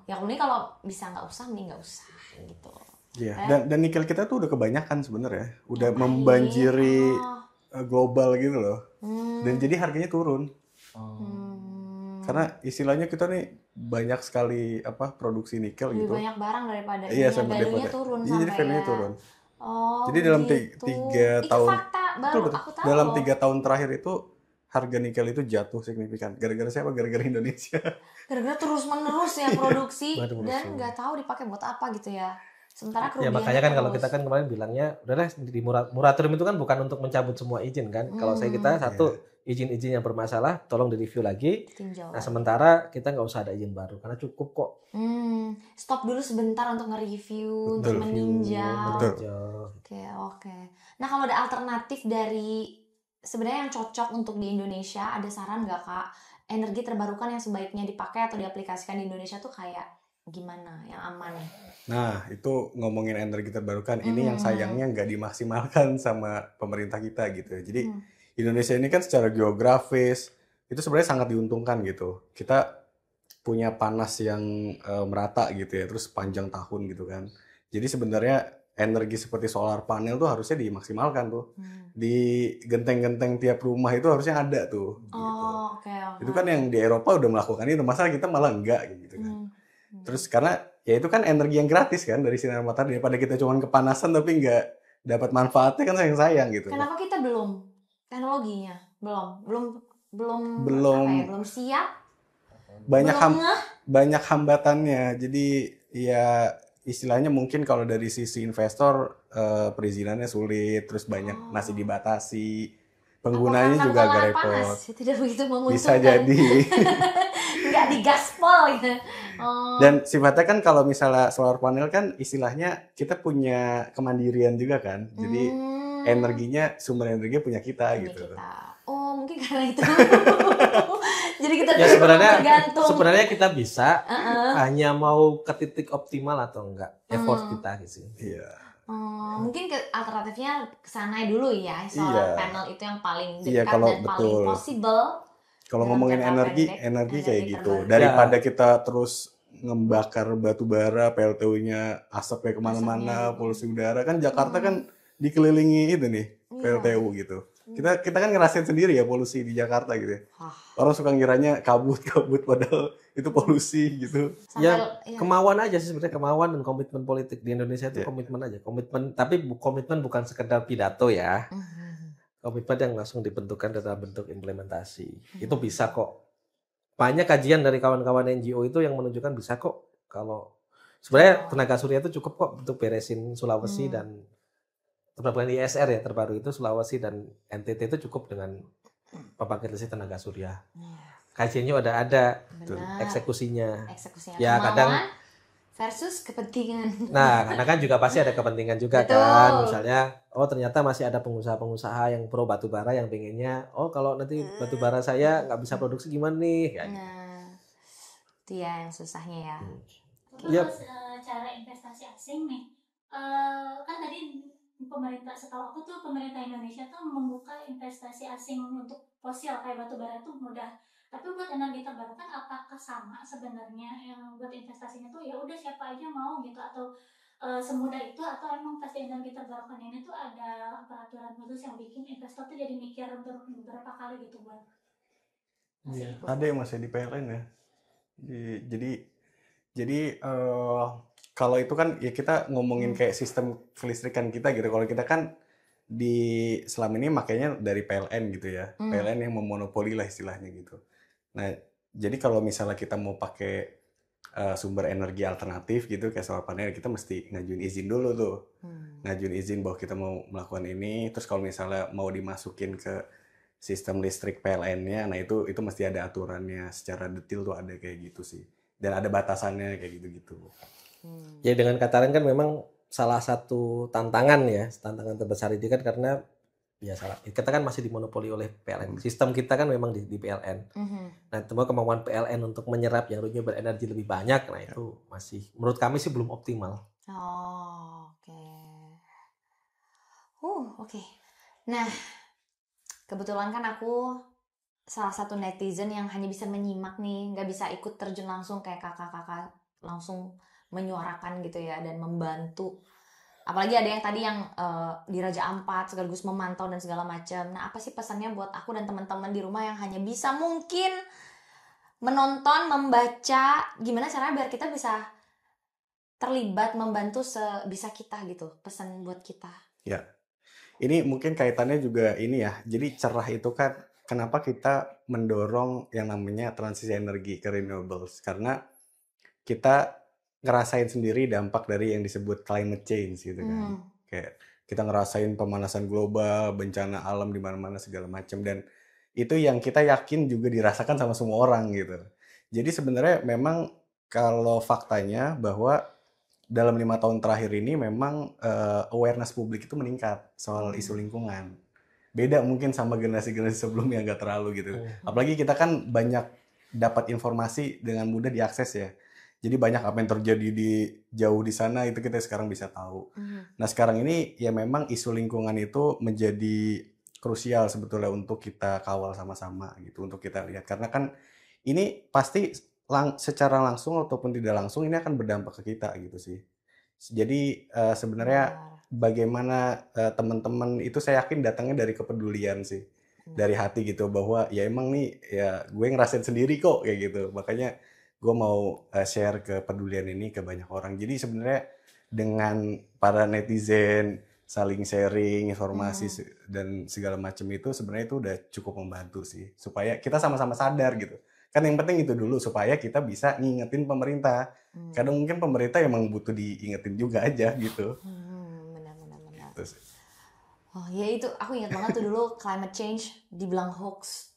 Ya ini kalau bisa nggak usah, mending nggak usah gitu. Iya. Dan nikel kita tuh udah kebanyakan sebenarnya, udah membanjiri global gitu loh. Dan jadi harganya turun. Karena istilahnya kita nih banyak sekali produksi nikel Lebih gitu. banyak barang daripada Iya, ininya, value-nya turun Iya, jadi sampai value-nya ya. turun. Oh, Jadi dalam gitu. 3 Itu tahun fakta baru betul, betul. aku tahu. Dalam 3 tahun terakhir itu harga nikel itu jatuh signifikan. Gara-gara siapa? Gara-gara Indonesia. Gara-gara terus-menerus ya produksi Baru dan produksi. nggak tahu dipakai buat apa gitu ya. Sementara Ya kerugiannya makanya kan kalau terus. kita kan kemarin bilangnya udahlah di moratorium itu kan bukan untuk mencabut semua izin kan. Kalau kita satu izin-izin yang bermasalah tolong direview lagi. Tinjau Nah lagi. sementara kita nggak usah ada izin baru karena cukup kok. Stop dulu sebentar untuk nge-review, untuk Betul. meninjau. Betul. Oke. Nah kalau ada alternatif dari sebenarnya yang cocok untuk di Indonesia, ada saran nggak Kak? Energi terbarukan yang sebaiknya dipakai atau diaplikasikan di Indonesia tuh kayak gimana yang aman? Nah, itu ngomongin energi terbarukan, ini yang sayangnya nggak dimaksimalkan sama pemerintah kita gitu. Jadi Indonesia ini kan secara geografis itu sebenarnya sangat diuntungkan gitu. Kita punya panas yang merata gitu ya, terus panjang tahun gitu kan. Jadi sebenarnya energi seperti solar panel tuh harusnya dimaksimalkan tuh. Di genteng-genteng tiap rumah itu harusnya ada tuh. Gitu. Oh, oke. Itu kan yang di Eropa udah melakukan itu, masalah kita malah enggak gitu kan. Terus karena ya itu kan energi yang gratis kan dari sinar matahari, daripada kita cuma kepanasan tapi nggak dapat manfaatnya kan sayang-sayang gitu. Kenapa kita belum teknologinya belum Belum siap? Banyak hambatannya. Jadi ya istilahnya mungkin kalau dari sisi investor perizinannya sulit, terus banyak masih dibatasi. Penggunanya juga agak repot. Panas, tidak begitu menguntungkan. Bisa jadi. Nggak digaspol gitu. Dan sifatnya kan kalau misalnya solar panel kan istilahnya kita punya kemandirian juga kan. Jadi sumber energinya punya kita gitu. Oh, mungkin karena itu. Jadi kita Ya bergantung. sebenarnya kita bisa hanya mau ke titik optimal atau enggak effort kita gitu. Iya. Mungkin alternatifnya ke sana dulu ya, solar panel itu yang paling dekat dan paling possible. Kalau ngomongin energi kayak gitu. terbarukan. Daripada kita terus ngebakar batu bara, PLTU-nya asapnya kemana-mana, polusi udara kan Jakarta kan dikelilingi itu nih PLTU gitu. Kita kan ngerasain sendiri ya polusi di Jakarta gitu ya. Orang suka ngiranya kabut padahal itu polusi gitu. Kemauan aja sih sebenarnya, kemauan dan komitmen politik di Indonesia itu komitmen aja. Tapi komitmen bukan sekedar pidato ya. Komitmen yang langsung dibentukkan dalam bentuk implementasi. Itu bisa kok. Banyak kajian dari kawan-kawan NGO itu yang menunjukkan bisa kok. Kalau sebenarnya tenaga surya itu cukup kok untuk beresin Sulawesi dan terbarukan ISR ya terbaru itu Sulawesi dan NTT itu cukup dengan pembangkit listrik tenaga surya. Kajiannya udah ada, eksekusinya. Ya kadang versus kepentingan. Nah, karena kan juga pasti ada kepentingan juga kan. Misalnya, ternyata masih ada pengusaha-pengusaha yang pro batubara yang pengennya, kalau nanti batubara saya nggak bisa produksi gimana nih? Itu ya yang susahnya ya. Terus cara investasi asing nih, kan tadi pemerintah, setahu aku tuh pemerintah Indonesia tuh membuka investasi asing untuk fosil kayak batubara tuh mudah. Tapi buat energi terbarukan apakah sama sebenarnya yang buat investasinya tuh ya udah siapa aja mau gitu, atau semudah itu, atau emang pasti energi terbarukan ini tuh ada peraturan khusus yang bikin investor tuh jadi mikir beberapa kali gitu buat. Ada yang masih di PLN ya. Jadi kalau itu kan ya kita ngomongin kayak sistem kelistrikan kita gitu. Kalau kita kan selama ini makanya dari PLN gitu ya. PLN yang memonopoli lah istilahnya gitu. Nah, jadi kalau misalnya kita mau pakai sumber energi alternatif gitu kayak solar panel, kita mesti ngajuin izin dulu tuh. Ngajuin izin bahwa kita mau melakukan ini. Terus kalau misalnya mau dimasukin ke sistem listrik PLN-nya, nah itu mesti ada aturannya secara detail tuh, ada kayak gitu sih. Dan ada batasannya kayak gitu-gitu. Ya dengan kata lain kan memang salah satu tantangan terbesar ini kan karena kita kan masih dimonopoli oleh PLN. Sistem kita kan memang di PLN. Nah, kemauan PLN untuk menyerap yang renewable berenergi lebih banyak, nah itu masih menurut kami sih belum optimal. Oke. Nah, kebetulan kan aku salah satu netizen yang hanya bisa menyimak nih, nggak bisa ikut terjun langsung kayak kakak-kakak langsung menyuarakan gitu ya dan membantu. Apalagi ada yang tadi yang di Raja Ampat sekaligus memantau dan segala macam. Nah, apa sih pesannya buat aku dan teman-teman di rumah yang hanya bisa mungkin menonton, membaca, gimana caranya biar kita bisa terlibat, membantu sebisa kita gitu, pesan buat kita. Ya, ini mungkin kaitannya juga ini ya, jadi cerah itu kan kenapa kita mendorong yang namanya transisi energi ke renewables, karena kita ngerasain sendiri dampak dari yang disebut climate change gitu kan. Kayak kita ngerasain pemanasan global, bencana alam di mana-mana segala macam, dan itu yang kita yakin juga dirasakan sama semua orang gitu. Jadi sebenarnya memang kalau faktanya bahwa dalam 5 tahun terakhir ini memang awareness publik itu meningkat soal isu lingkungan. Beda mungkin sama generasi-generasi sebelumnya, nggak terlalu gitu. Apalagi kita kan banyak dapat informasi dengan mudah diakses ya. Jadi banyak apa yang terjadi jauh di sana itu kita sekarang bisa tahu. Nah sekarang ini ya memang isu lingkungan itu menjadi krusial sebetulnya untuk kita kawal sama-sama gitu, untuk kita lihat. Karena kan ini pasti secara langsung ataupun tidak langsung ini akan berdampak ke kita gitu sih. Jadi sebenarnya bagaimana teman-teman itu saya yakin datangnya dari kepedulian sih, dari hati gitu, bahwa ya emang nih ya gue ngerasain sendiri kok kayak gitu, makanya gue mau share kepedulian ini ke banyak orang. Jadi sebenarnya dengan para netizen saling sharing informasi dan segala macam itu sebenarnya itu udah cukup membantu sih, supaya kita sama-sama sadar gitu. Kan yang penting itu dulu, supaya kita bisa ngingetin pemerintah. Kadang mungkin pemerintah emang butuh diingetin juga aja gitu. Benar. Oh ya itu, aku ingat banget tuh dulu climate change dibilang hoax.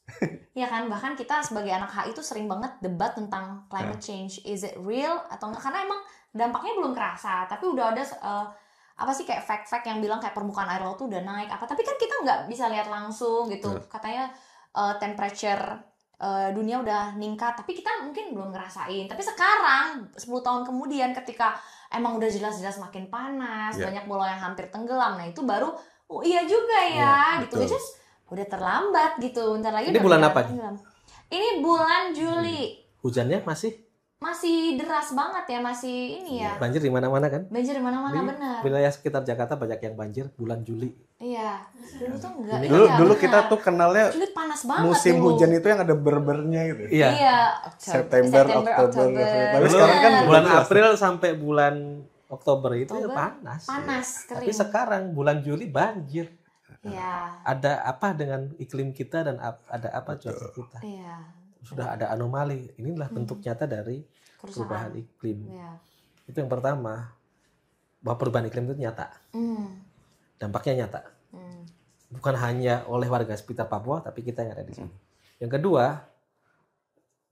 Ya kan, bahkan kita sebagai anak HI itu sering banget debat tentang climate change. Is it real atau enggak? Karena emang dampaknya belum kerasa, tapi udah ada apa sih kayak fact-fact yang bilang kayak permukaan air laut tuh udah naik apa. Tapi kan kita nggak bisa lihat langsung gitu. Katanya temperature dunia udah meningkat, tapi kita mungkin belum ngerasain. Tapi sekarang 10 tahun kemudian ketika emang udah jelas-jelas makin panas, banyak pulau yang hampir tenggelam, nah itu baru oh iya juga ya gitu. Which is udah terlambat gitu. Bentar lagi ini bulan apa? Ini bulan Juli. Hujannya masih deras banget ya, masih ini ya. Banjir di mana-mana kan? Banjir di mana-mana, benar. Wilayah sekitar Jakarta banyak yang banjir bulan Juli. Iya. Dulu tuh enggak. Dulu kita tuh kenalnya Juli panas banget musim dulu. hujan itu yang ada berbernya gitu. Iya. September, Oktober. Tapi sekarang kan bulan April sampai bulan Oktober itu panas. Panas, kering. Tapi sekarang bulan Juli banjir. Iya. Ada apa dengan iklim kita dan ada apa cuaca kita? Iya. Sudah ada anomali. Inilah bentuk nyata dari perubahan iklim. Itu yang pertama, bahwa perubahan iklim itu nyata. Dampaknya nyata. Bukan hanya oleh warga sekitar Papua, tapi kita yang ada di sini. Yang kedua,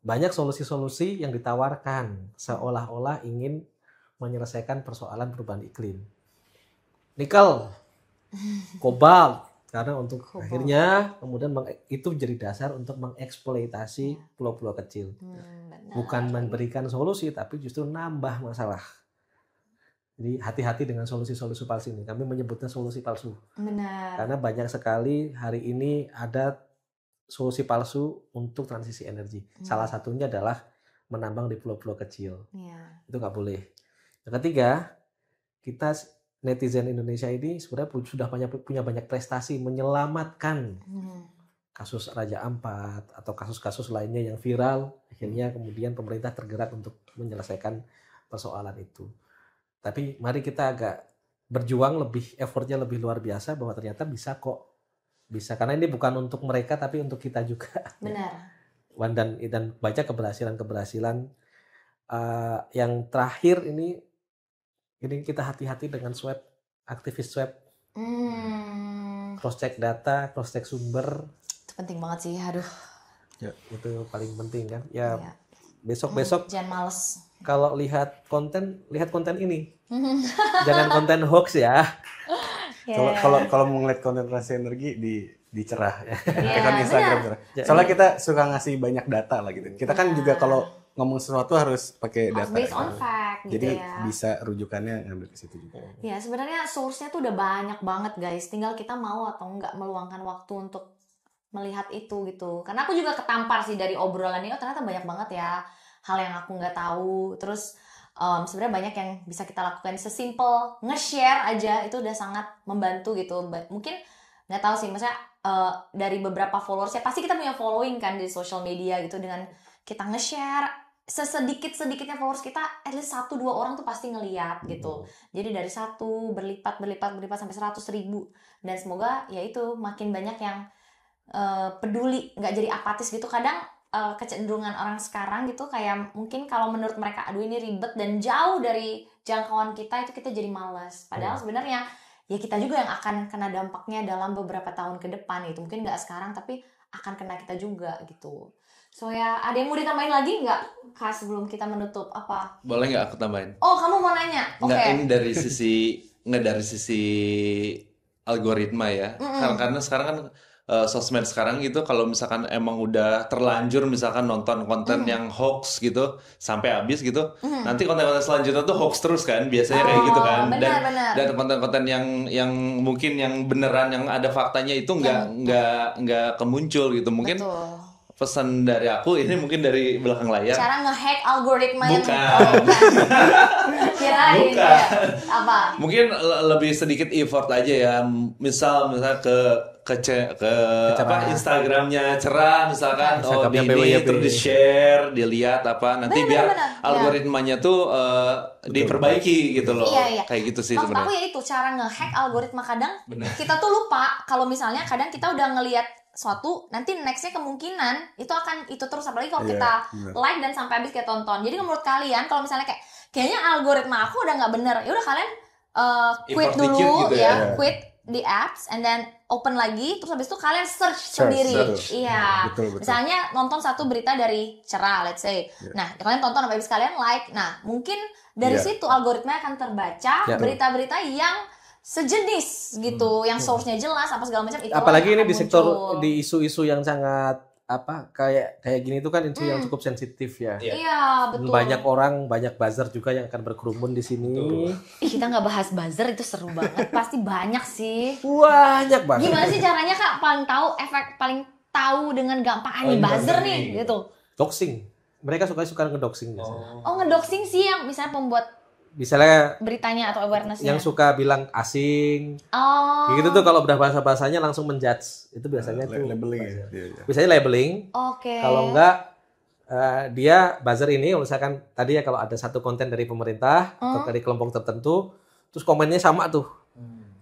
banyak solusi-solusi yang ditawarkan seolah-olah ingin menyelesaikan persoalan perubahan iklim. Nikel, kobalt, karena untuk akhirnya kemudian itu jadi dasar untuk mengeksploitasi pulau-pulau kecil. Bukan memberikan solusi, tapi justru nambah masalah. Jadi hati-hati dengan solusi-solusi palsu ini. Kami menyebutnya solusi palsu. Benar. Karena banyak sekali hari ini ada solusi palsu untuk transisi energi. Salah satunya adalah menambang di pulau-pulau kecil. Itu nggak boleh. Yang ketiga, kita netizen Indonesia ini sebenarnya sudah punya banyak prestasi menyelamatkan kasus Raja Ampat atau kasus-kasus lainnya yang viral. Akhirnya kemudian pemerintah tergerak untuk menyelesaikan persoalan itu. Tapi mari kita agak berjuang effortnya lebih luar biasa, bahwa ternyata bisa kok. Bisa, karena ini bukan untuk mereka tapi untuk kita juga. Benar. Dan baca keberhasilan yang terakhir ini kita hati-hati dengan aktivis swab. Cross check data, cross check sumber. Itu penting banget sih, aduh. Ya, itu paling penting kan. Ya, besok jangan males. Kalau lihat konten ini. Jangan konten hoax ya. Kalau mau ngeliat konten transisi energi di cerah ya. Kan Instagram cerah. Soalnya kita suka ngasih banyak data lah gitu. Kita kan juga kalau ngomong sesuatu harus pakai data. Based on fact gitu. Jadi bisa rujukannya ngambil ke situ juga. Ya, sebenarnya source-nya tuh udah banyak banget guys. Tinggal kita mau atau enggak meluangkan waktu untuk melihat itu gitu. Karena aku juga ketampar sih dari obrolan ini. Oh, ternyata banyak banget ya hal yang aku nggak tahu. Terus sebenarnya banyak yang bisa kita lakukan. Sesimpel nge-share aja itu udah sangat membantu gitu. Mungkin nggak tahu sih, maksudnya dari beberapa followers ya pasti kita punya following kan di social media gitu. Dengan kita nge-share sesedikit-sedikitnya followers kita, at least 1-2 orang tuh pasti ngeliat gitu. Jadi dari 1 berlipat sampai 100.000, dan semoga ya itu makin banyak yang peduli, nggak jadi apatis gitu. Kadang kecenderungan orang sekarang gitu kayak mungkin kalau menurut mereka aduh ini ribet dan jauh dari jangkauan kita, itu kita jadi malas. Padahal sebenarnya ya kita juga yang akan kena dampaknya dalam beberapa tahun ke depan gitu. Mungkin nggak sekarang tapi akan kena kita juga gitu. So ya, ada yang mau ditambahin lagi nggak Kak sebelum kita menutup? Apa? Boleh nggak aku tambahin? Oh, kamu mau nanya? Nggak, Oke. ini dari sisi algoritma ya. Karena sekarang kan sosmed sekarang gitu, kalau misalkan emang udah terlanjur misalkan nonton konten yang hoax gitu sampai habis gitu, nanti konten-konten selanjutnya tuh hoax terus kan, biasanya kayak gitu kan. Benar. Dan konten-konten yang mungkin yang beneran yang ada faktanya itu nggak kemuncul gitu. Mungkin Betul. pesan dari aku ini mungkin dari belakang layar. Cara nge-hack algoritma yang Bukan. kirain Bukan. ya. Apa? Mungkin lebih sedikit effort aja ya. Misal apa Instagramnya Cerah misalkan, Instagramnya ini BWYP. terus di-share, dilihat apa nanti biar Benar. algoritmanya tuh diperbaiki gitu loh. Iya. Kayak gitu sih Maksud aku sebenarnya. ya itu cara nge-hack algoritma. Kadang kita tuh lupa kalau misalnya kadang kita udah ngelihat suatu, nanti nextnya kemungkinan itu akan itu terus, apalagi kalau kita like dan sampai habis kita tonton. Jadi menurut kalian kalau misalnya kayaknya algoritma aku udah nggak bener, ya udah kalian quit Effort dulu dikit gitu ya. quit the apps and then open lagi, terus habis itu kalian search sendiri. Iya. Betul. Misalnya nonton satu berita dari Cerah, let's say. Nah, kalian tonton sampai habis, kalian like. Nah, mungkin dari situ algoritma akan terbaca berita-berita yang sejenis gitu, yang source-nya jelas apa segala macam itu. Apalagi ini di sektor muncul. di isu-isu yang sangat kayak gini tuh kan isu yang cukup sensitif ya. Iya, betul. Banyak buzzer juga yang akan berkerumun di sini. Ih, kita nggak bahas buzzer, itu seru banget. Pasti banyak sih. Banyak banget. Gimana sih caranya Kak paling tahu dengan gampang nih buzzer nih gitu? Doxing. Mereka suka ngedoxing biasanya. Oh, ngedoxing sih yang misalnya pembuat Misalnya beritanya atau awareness-nya. yang suka bilang asing. Oh. Gitu tuh kalau udah bahasa-bahasanya langsung menjudge. Itu biasanya tuh Labeling ya. Iya. biasanya labeling. Oke. Kalau enggak dia buzzer ini misalkan tadi ya kalau ada satu konten dari pemerintah atau dari kelompok tertentu, terus komennya sama tuh.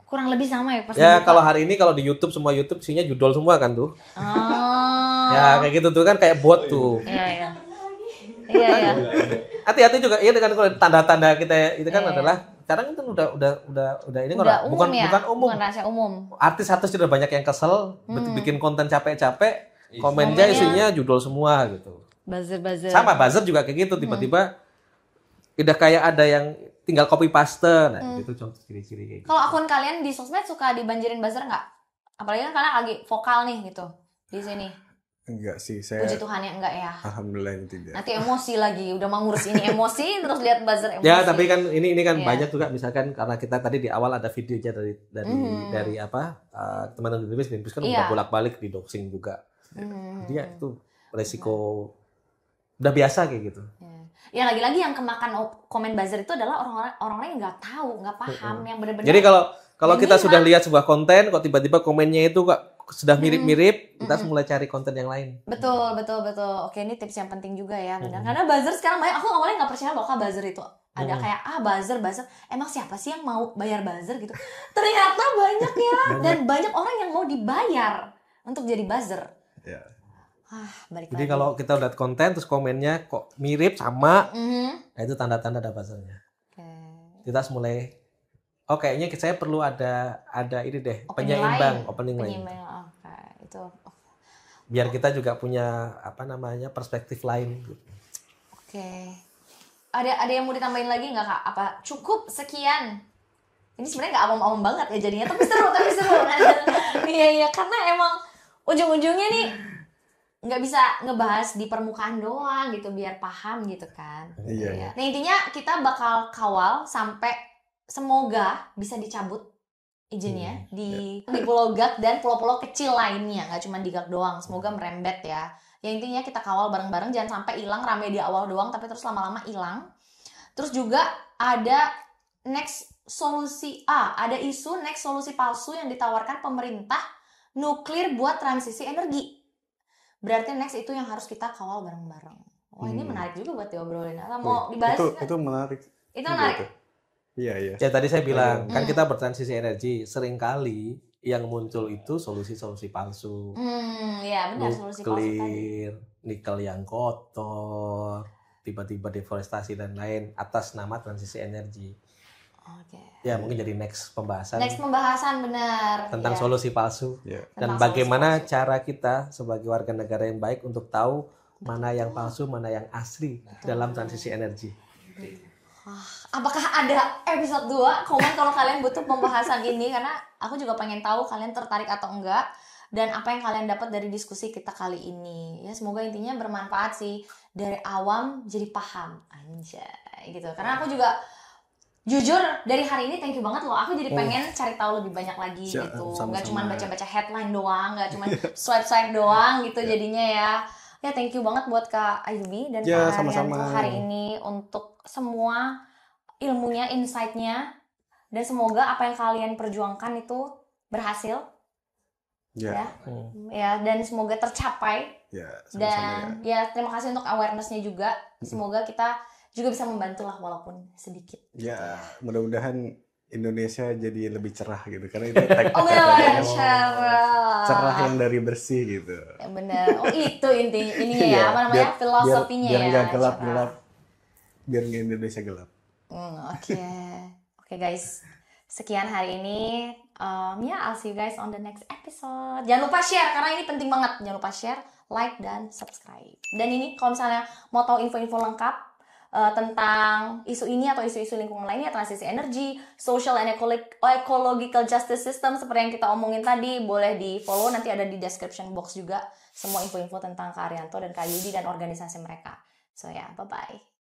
Kurang lebih sama ya pas Ya dibuka. kalau hari ini kalau di YouTube semua YouTube isinya judul semua kan tuh. Oh. Ya kayak gitu tuh kan kayak bot tuh. Iya. Hati-hati juga ya dengan kalau tanda-tanda kita itu kan adalah sekarang itu udah ini Udah umum bukan ya? bukan umum. Bukan rahasia umum. Artis-artis sudah banyak yang kesel bikin konten capek-capek, komennya isinya judul semua gitu. Buzzer. Sama buzzer juga kayak gitu, tiba-tiba udah kayak ada yang tinggal copy paste, nah itu contoh ciri-ciri kayak gitu. Kalau akun kalian di sosmed suka dibanjirin buzzer nggak? Apalagi kan kalian lagi vokal nih gitu di sini. Enggak sih, saya Puji Tuhan ya enggak ya. alhamdulillah tidak. Nanti emosi lagi, udah mau ngurus ini emosi terus lihat buzzer emosi. Ya tapi kan ini kan Iya. banyak juga misalkan karena kita tadi di awal ada videonya dari teman-teman Greenpeace kan udah Iya. bolak-balik di doxing juga. Jadi ya itu resiko udah biasa kayak gitu. Ya lagi-lagi yang kemakan komen buzzer itu adalah orang-orang yang nggak tahu, nggak paham, yang benar-benar. Jadi kalau kita Ini sudah mah- lihat sebuah konten kok tiba-tiba komennya itu kok sudah mirip-mirip, kita harus mulai cari konten yang lain. Betul. Oke, ini tips yang penting juga ya, benar. Karena buzzer sekarang banyak. Aku awalnya nggak percaya loh Kak buzzer itu ada kayak buzzer. Emang siapa sih yang mau bayar buzzer gitu? Ternyata banyak ya, dan banyak orang yang mau dibayar untuk jadi buzzer. Ya. Balik Jadi lagi. kalau kita lihat konten terus komennya kok mirip sama, Mhm. nah itu tanda-tanda ada buzzernya. Oke. Kita harus mulai kayaknya saya perlu ada ini deh, Opening penyeimbang, line. opening line. Penyeimbang, oke. Itu Biar kita juga punya perspektif lain gitu. oke. Ada yang mau ditambahin lagi nggak Kak? Apa cukup sekian? Ini sebenarnya nggak awam-awam banget ya jadinya, tapi seru. Iya, karena emang ujung-ujungnya nih nggak bisa ngebahas di permukaan doang gitu biar paham gitu kan. Iya. Nah intinya kita bakal kawal sampai semoga bisa dicabut izinnya di Pulau Gak dan pulau-pulau kecil lainnya, nggak cuma di Gak doang. Semoga merembet ya. Ya intinya kita kawal bareng-bareng, jangan sampai hilang, rame di awal doang tapi terus lama-lama hilang. Terus juga ada next solusi ada isu next solusi palsu yang ditawarkan pemerintah nuklir buat transisi energi. Berarti next itu yang harus kita kawal bareng-bareng. Wah, ini menarik juga buat diobrolin. Atau mau dibahas? Itu menarik. Itu menarik. Iya. Ya tadi saya bilang, kan kita bertransisi energi, seringkali yang muncul itu solusi-solusi palsu. Ya benar, solusi palsu tadi. Nikel yang kotor, tiba-tiba deforestasi dan lain atas nama transisi energi. Oke. Ya mungkin jadi next pembahasan benar. tentang solusi palsu dan Tentang bagaimana cara kita sebagai warga negara yang baik untuk tahu mana yang palsu, mana yang asli dalam transisi energi. Apakah ada episode 2? Komen kalau kalian butuh pembahasan ini, karena aku juga pengen tahu kalian tertarik atau enggak dan apa yang kalian dapat dari diskusi kita kali ini. Ya semoga intinya bermanfaat sih, dari awam jadi paham anjay gitu. Karena aku juga jujur dari hari ini thank you banget loh, aku jadi pengen cari tahu lebih banyak lagi gitu. Nggak cuma baca-baca headline doang, nggak cuma swipe doang gitu jadinya ya. Ya thank you banget buat Kak Ayumi dan Kak Arianto hari ini untuk semua ilmunya, insight-nya, dan semoga apa yang kalian perjuangkan itu berhasil. Ya, dan semoga tercapai. Dan ya terima kasih untuk awareness-nya juga. Semoga kita juga bisa membantu lah walaupun sedikit. Ya, mudah-mudahan Indonesia jadi lebih cerah gitu, karena itu cerah yang dari bersih gitu. Ya benar. Oh itu ininya ya, apa namanya, filosofinya biar ya. Biar nggak gelap, biar nggak Indonesia gelap. Oke guys, sekian hari ini. I'll see you guys on the next episode. Jangan lupa share karena ini penting banget. Jangan lupa share, like dan subscribe. Dan ini kalau misalnya mau tahu info-info lengkap tentang isu ini atau isu-isu lingkungan lainnya, transisi energi, social and ecological justice system seperti yang kita omongin tadi, boleh di follow, nanti ada di description box juga semua info-info tentang Kak Arianto dan Kak Yudi dan organisasi mereka. So ya, bye-bye.